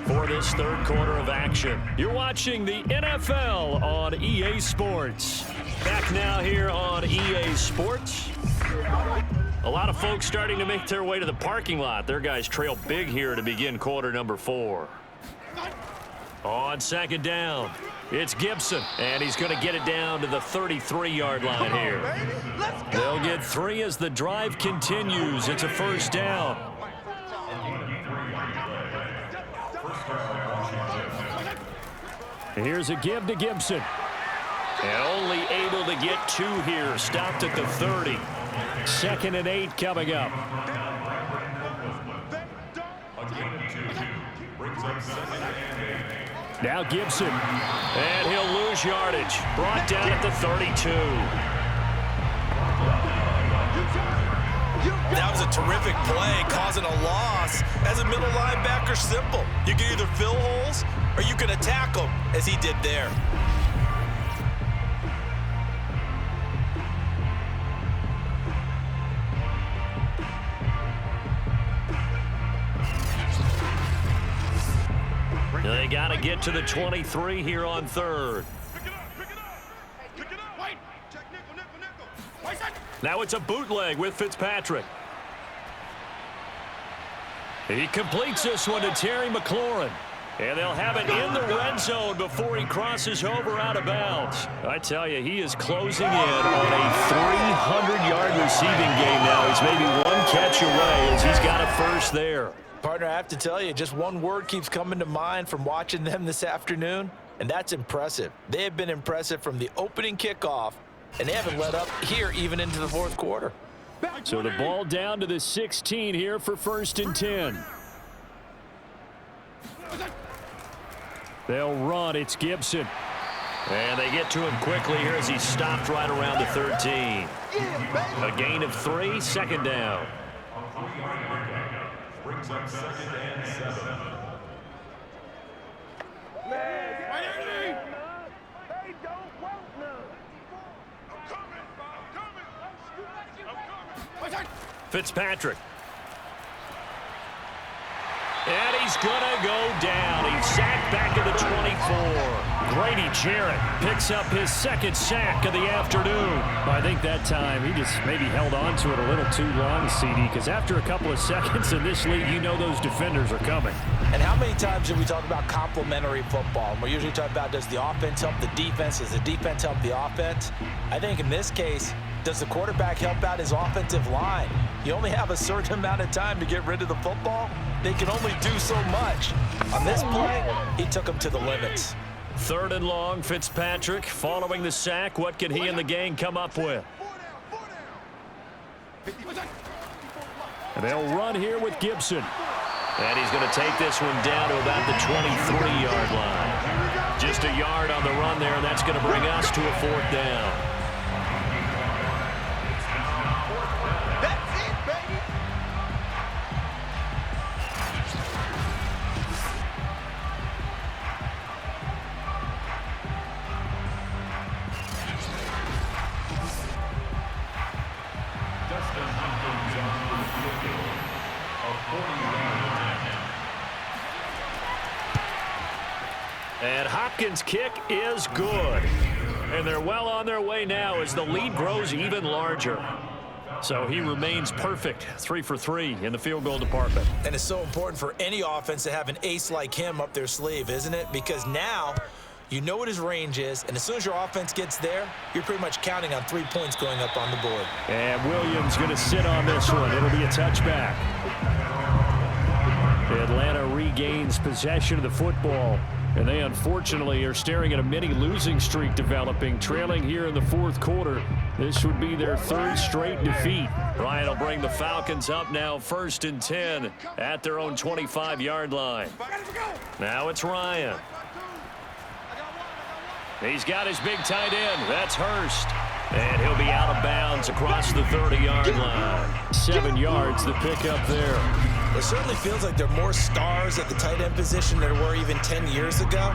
for this third quarter of action. You're watching the NFL on EA Sports. Back now here on EA Sports. A lot of folks starting to make their way to the parking lot. Their guys trail big here to begin quarter number 4. On second down, it's Gibson, and he's going to get it down to the 33-yard line here. They'll get 3 as the drive continues. It's a first down. Here's a give to Gibson. And only able to get 2 here. Stopped at the 30. 2nd and 8 coming up. Now Gibson. And he'll lose yardage. Brought down at the 32. That was a terrific play, causing a loss. As a middle linebacker, simple. You can either fill holes or you can attack them, as he did there. They got to get to the 23 here on third. Now it's a bootleg with Fitzpatrick. He completes this one to Terry McLaurin. And they'll have it in the red zone before he crosses over out of bounds. I tell you, he is closing in on a 300-yard receiving game now. He's maybe 1 catch away as he's got a first there. Partner, I have to tell you, just one word keeps coming to mind from watching them this afternoon, and that's impressive. They have been impressive from the opening kickoff, and they haven't let up here even into the fourth quarter. So the ball down to the 16 here for 1st and 10. They'll run. It's Gibson. And they get to him quickly here as he stopped right around the 13. A gain of 3, 2nd down. Brings up 2nd and 7. Fitzpatrick. And he's going to go down. He's sacked back at the 24. Grady Jarrett picks up his 2nd sack of the afternoon. I think that time he just maybe held on to it a little too long, CD, because after a couple of seconds in this league, you know those defenders are coming. And how many times do we talk about complementary football? We're usually talking about, does the offense help the defense? Does the defense help the offense? I think in this case, does the quarterback help out his offensive line? You only have a certain amount of time to get rid of the football. They can only do so much. On this play, he took them to the limits. 3rd and long, Fitzpatrick following the sack. What can he and the gang come up with? And they'll run here with Gibson. And he's going to take this one down to about the 23-yard line. Just a yard on the run there, and that's going to bring us to a 4th down. And Hopkins' kick is good. And they're well on their way now as the lead grows even larger. So he remains perfect, 3 for 3 in the field goal department. And it's so important for any offense to have an ace like him up their sleeve, isn't it? Because now you know what his range is, and as soon as your offense gets there, you're pretty much counting on 3 points going up on the board. And Williams going to sit on this one. It'll be a touchback. Atlanta regains possession of the football. And they unfortunately are staring at a mini losing streak developing, trailing here in the 4th quarter. This would be their 3rd straight defeat. Ryan will bring the Falcons up now 1st and 10 at their own 25-yard line. Now it's Ryan. He's got his big tight end. That's Hurst. And he'll be out of bounds across the 30-yard line. 7 yards the pickup there. It certainly feels like there are more stars at the tight end position than there were even 10 years ago.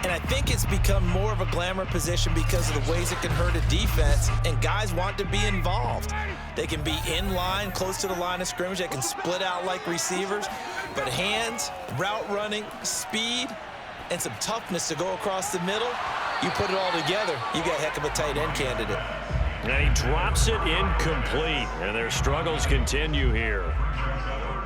And I think it's become more of a glamour position because of the ways it can hurt a defense, and guys want to be involved. They can be in line, close to the line of scrimmage. They can split out like receivers. But hands, route running, speed, and some toughness to go across the middle, you put it all together, you got a heck of a tight end candidate. And he drops it incomplete, and their struggles continue here.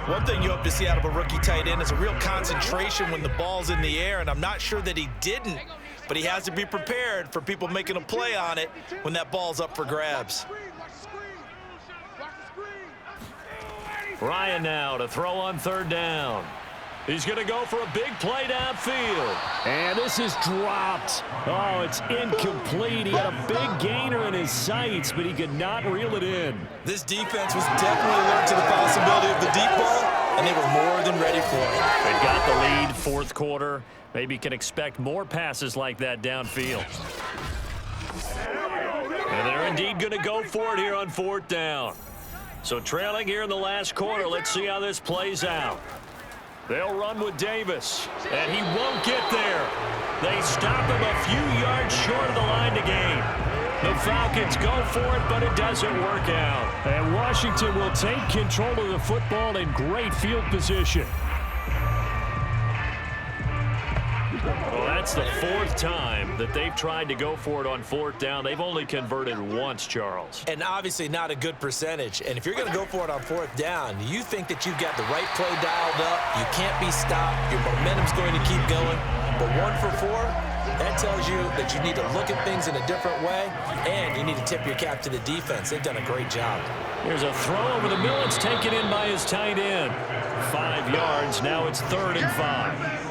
One thing you hope to see out of a rookie tight end is a real concentration when the ball's in the air, and I'm not sure that he didn't, but he has to be prepared for people making a play on it when that ball's up for grabs. Ryan now to throw on 3rd down. He's going to go for a big play downfield. And this is dropped. Oh, it's incomplete. He had a big gainer in his sights, but he could not reel it in. This defense was definitely alert to the possibility of the deep ball, and they were more than ready for it. They've got the lead, 4th quarter. Maybe can expect more passes like that downfield. And they're indeed going to go for it here on 4th down. So trailing here in the last quarter, let's see how this plays out. They'll run with Davis, and he won't get there. They stop him a few yards short of the line to gain. The Falcons go for it, but it doesn't work out. And Washington will take control of the football in great field position. Well, that's the 4th time that they've tried to go for it on 4th down. They've only converted once, Charles. And obviously not a good percentage. And if you're going to go for it on 4th down, you think that you've got the right play dialed up. You can't be stopped. Your momentum's going to keep going. But 1 for 4, that tells you that you need to look at things in a different way, and you need to tip your cap to the defense. They've done a great job. Here's a throw over the middle. It's taken in by his tight end. 5 yards. Now it's 3rd and 5.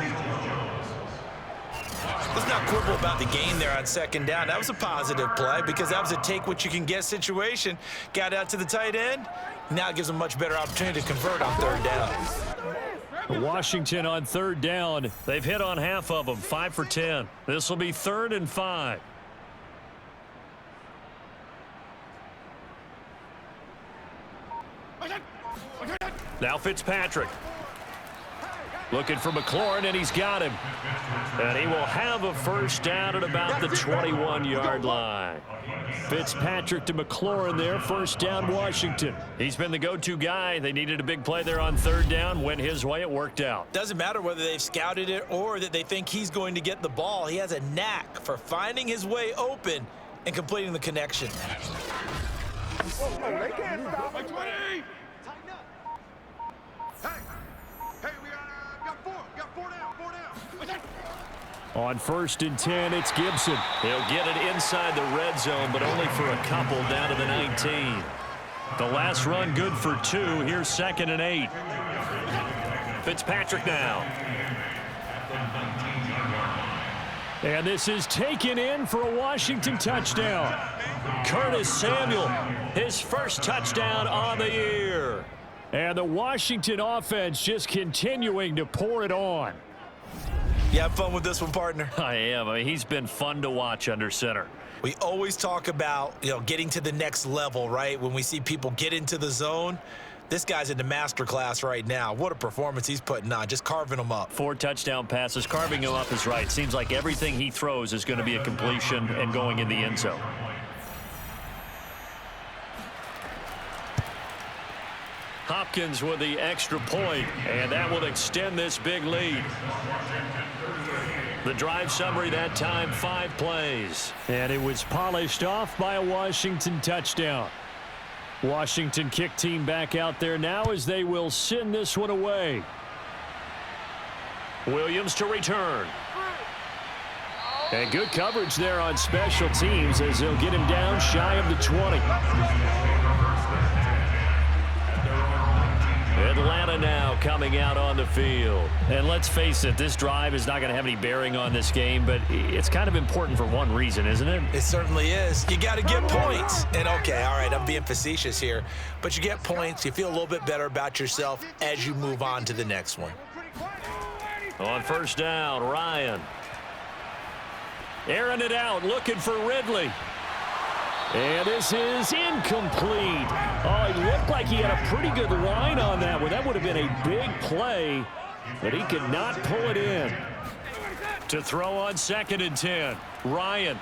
Let's not quibble about the gain there on 2nd down. That was a positive play because that was a take-what-you-can-get situation. Got out to the tight end. Now it gives them a much better opportunity to convert on 3rd down. Washington on 3rd down. They've hit on half of them, 5 for 10. This will be 3rd and 5. Now Fitzpatrick. Looking for McLaurin, and he's got him. And he will have a 1st down at about the 21-yard line. Fitzpatrick to McLaurin there, 1st down Washington. He's been the go-to guy. They needed a big play there on 3rd down. Went his way, it worked out. Doesn't matter whether they've scouted it or that they think he's going to get the ball. He has a knack for finding his way open and completing the connection. Whoa, they can't stop me. 20. Hey, we got 4. Got 4 down. On 1st and 10, it's Gibson. He'll get it inside the red zone, but only for a couple down to the 19. The last run good for 2. Here's 2nd and 8. Fitzpatrick now. And this is taken in for a Washington touchdown. Curtis Samuel, his first touchdown on the year. And the Washington offense just continuing to pour it on. You have fun with this one, partner? I am. I mean, he's been fun to watch under center. We always talk about, getting to the next level, right? When we see people get into the zone, this guy's in the master class right now. What a performance he's putting on, just carving them up. 4 touchdown passes. Carving him up is right. Seems like everything he throws is going to be a completion and going in the end zone. Hopkins with the extra point, and that will extend this big lead. The drive summary that time, 5 plays. And it was polished off by a Washington touchdown. Washington kick team back out there now as they will send this one away. Williams to return. And good coverage there on special teams as they'll get him down shy of the 20. Atlanta now coming out on the field. And let's face it, this drive is not going to have any bearing on this game, but it's kind of important for one reason, isn't it? It certainly is. You got to get points. And okay, all right, I'm being facetious here, but you get points, you feel a little bit better about yourself as you move on to the next one. On first down, Ryan. Airing it out, looking for Ridley. And this is incomplete. Oh, it looked like he had a pretty good line on that one. That would have been a big play, but he could not pull it in. To throw on 2nd and 10, Ryan.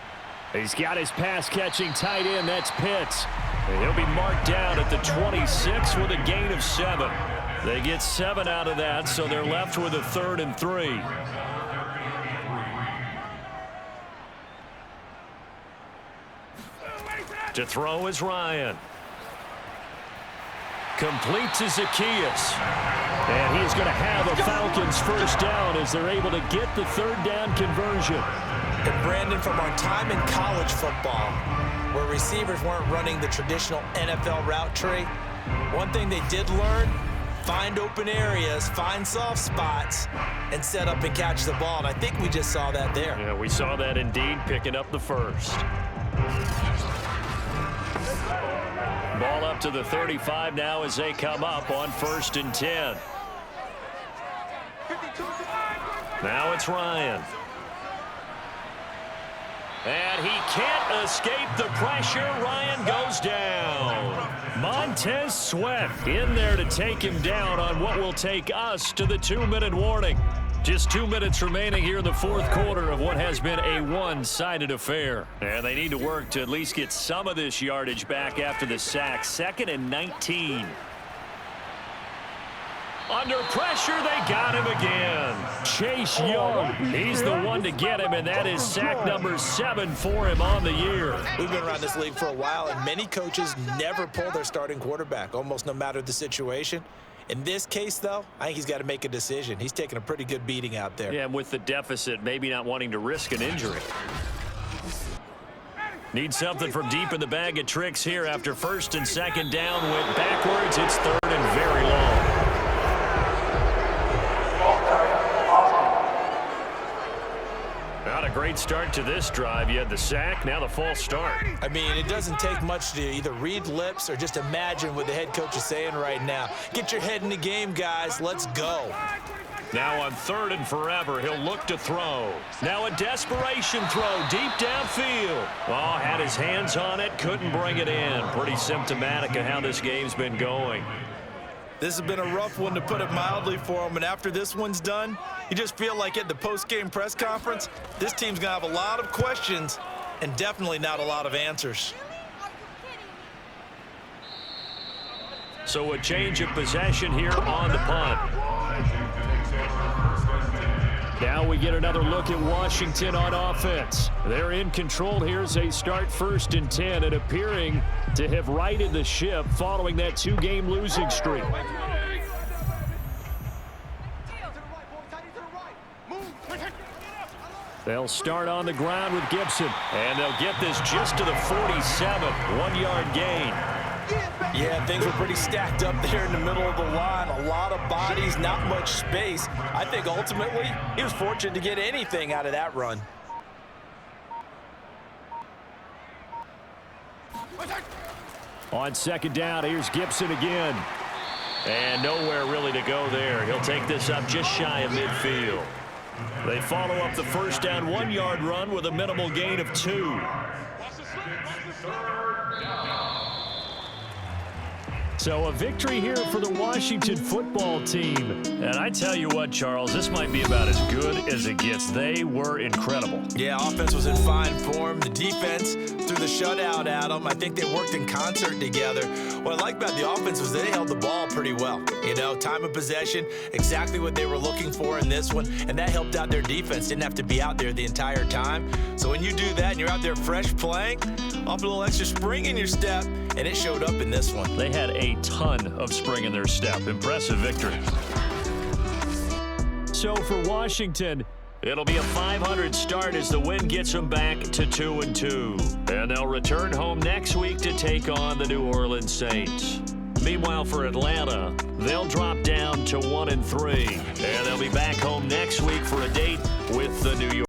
He's got his pass-catching tight end. That's Pitts. And he'll be marked down at the 26 with a gain of 7. They get 7 out of that, so they're left with a 3rd and 3. To throw is Ryan. Complete to Zacchaeus. And he's going to have a Falcons first down as they're able to get the 3rd down conversion. And Brandon, from our time in college football, where receivers weren't running the traditional NFL route tree, one thing they did learn, find open areas, find soft spots, and set up and catch the ball. And I think we just saw that there. Yeah, we saw that indeed, picking up the first. Ball up to the 35 now as they come up on 1st and 10. Now it's Ryan. And he can't escape the pressure. Ryan goes down. Montez Sweat in there to take him down on what will take us to the 2-minute warning. Just 2 minutes remaining here in the 4th quarter of what has been a one-sided affair. And they need to work to at least get some of this yardage back after the sack. 2nd and 19. Under pressure, they got him again. Chase Young, he's the one to get him, and that is sack number 7 for him on the year. We've been around this league for a while, and many coaches never pull their starting quarterback, almost no matter the situation. In this case, though, I think he's got to make a decision. He's taking a pretty good beating out there. Yeah, and with the deficit, maybe not wanting to risk an injury. Need something from deep in the bag of tricks here after 1st and 2nd down. Went backwards. It's 3rd and very long. Not a great start to this drive. You had the sack, now the false start. I mean, it doesn't take much to either read lips or just imagine what the head coach is saying right now. Get your head in the game, guys. Let's go. Now on 3rd and forever, he'll look to throw. Now a desperation throw deep downfield. Oh, had his hands on it, couldn't bring it in. Pretty symptomatic of how this game's been going. This has been a rough one, to put it mildly, for him. And after this one's done, you just feel like at the post-game press conference, this team's going to have a lot of questions and definitely not a lot of answers. So a change of possession here on the punt. Now we get another look at Washington on offense. They're in control here as they start 1st and 10 and appearing to have righted the ship following that 2-game losing streak. They'll start on the ground with Gibson, and they'll get this just to the 47, 1-yard gain. Yeah, things were pretty stacked up there in the middle of the line. A lot of bodies, not much space. I think ultimately he was fortunate to get anything out of that run. On second down, here's Gibson again. And nowhere really to go there. He'll take this up just shy of midfield. They follow up the first down 1-yard run with a minimal gain of 2. So a victory here for the Washington football team. And I tell you what, Charles, this might be about as good as it gets. They were incredible. Yeah, offense was in fine form. The defense threw the shutout at them. I think they worked in concert together. What I like about the offense was they held the ball pretty well. You know, time of possession, exactly what they were looking for in this one, and that helped out their defense. Didn't have to be out there the entire time. So when you do that and you're out there fresh playing, off a little extra spring in your step, and it showed up in this one. They had a ton of spring in their step. Impressive victory. So for Washington, it'll be a .500 start as the win gets them back to 2-2. And they'll return home next week to take on the New Orleans Saints. Meanwhile, for Atlanta, they'll drop down to 1-3. And they'll be back home next week for a date with the New York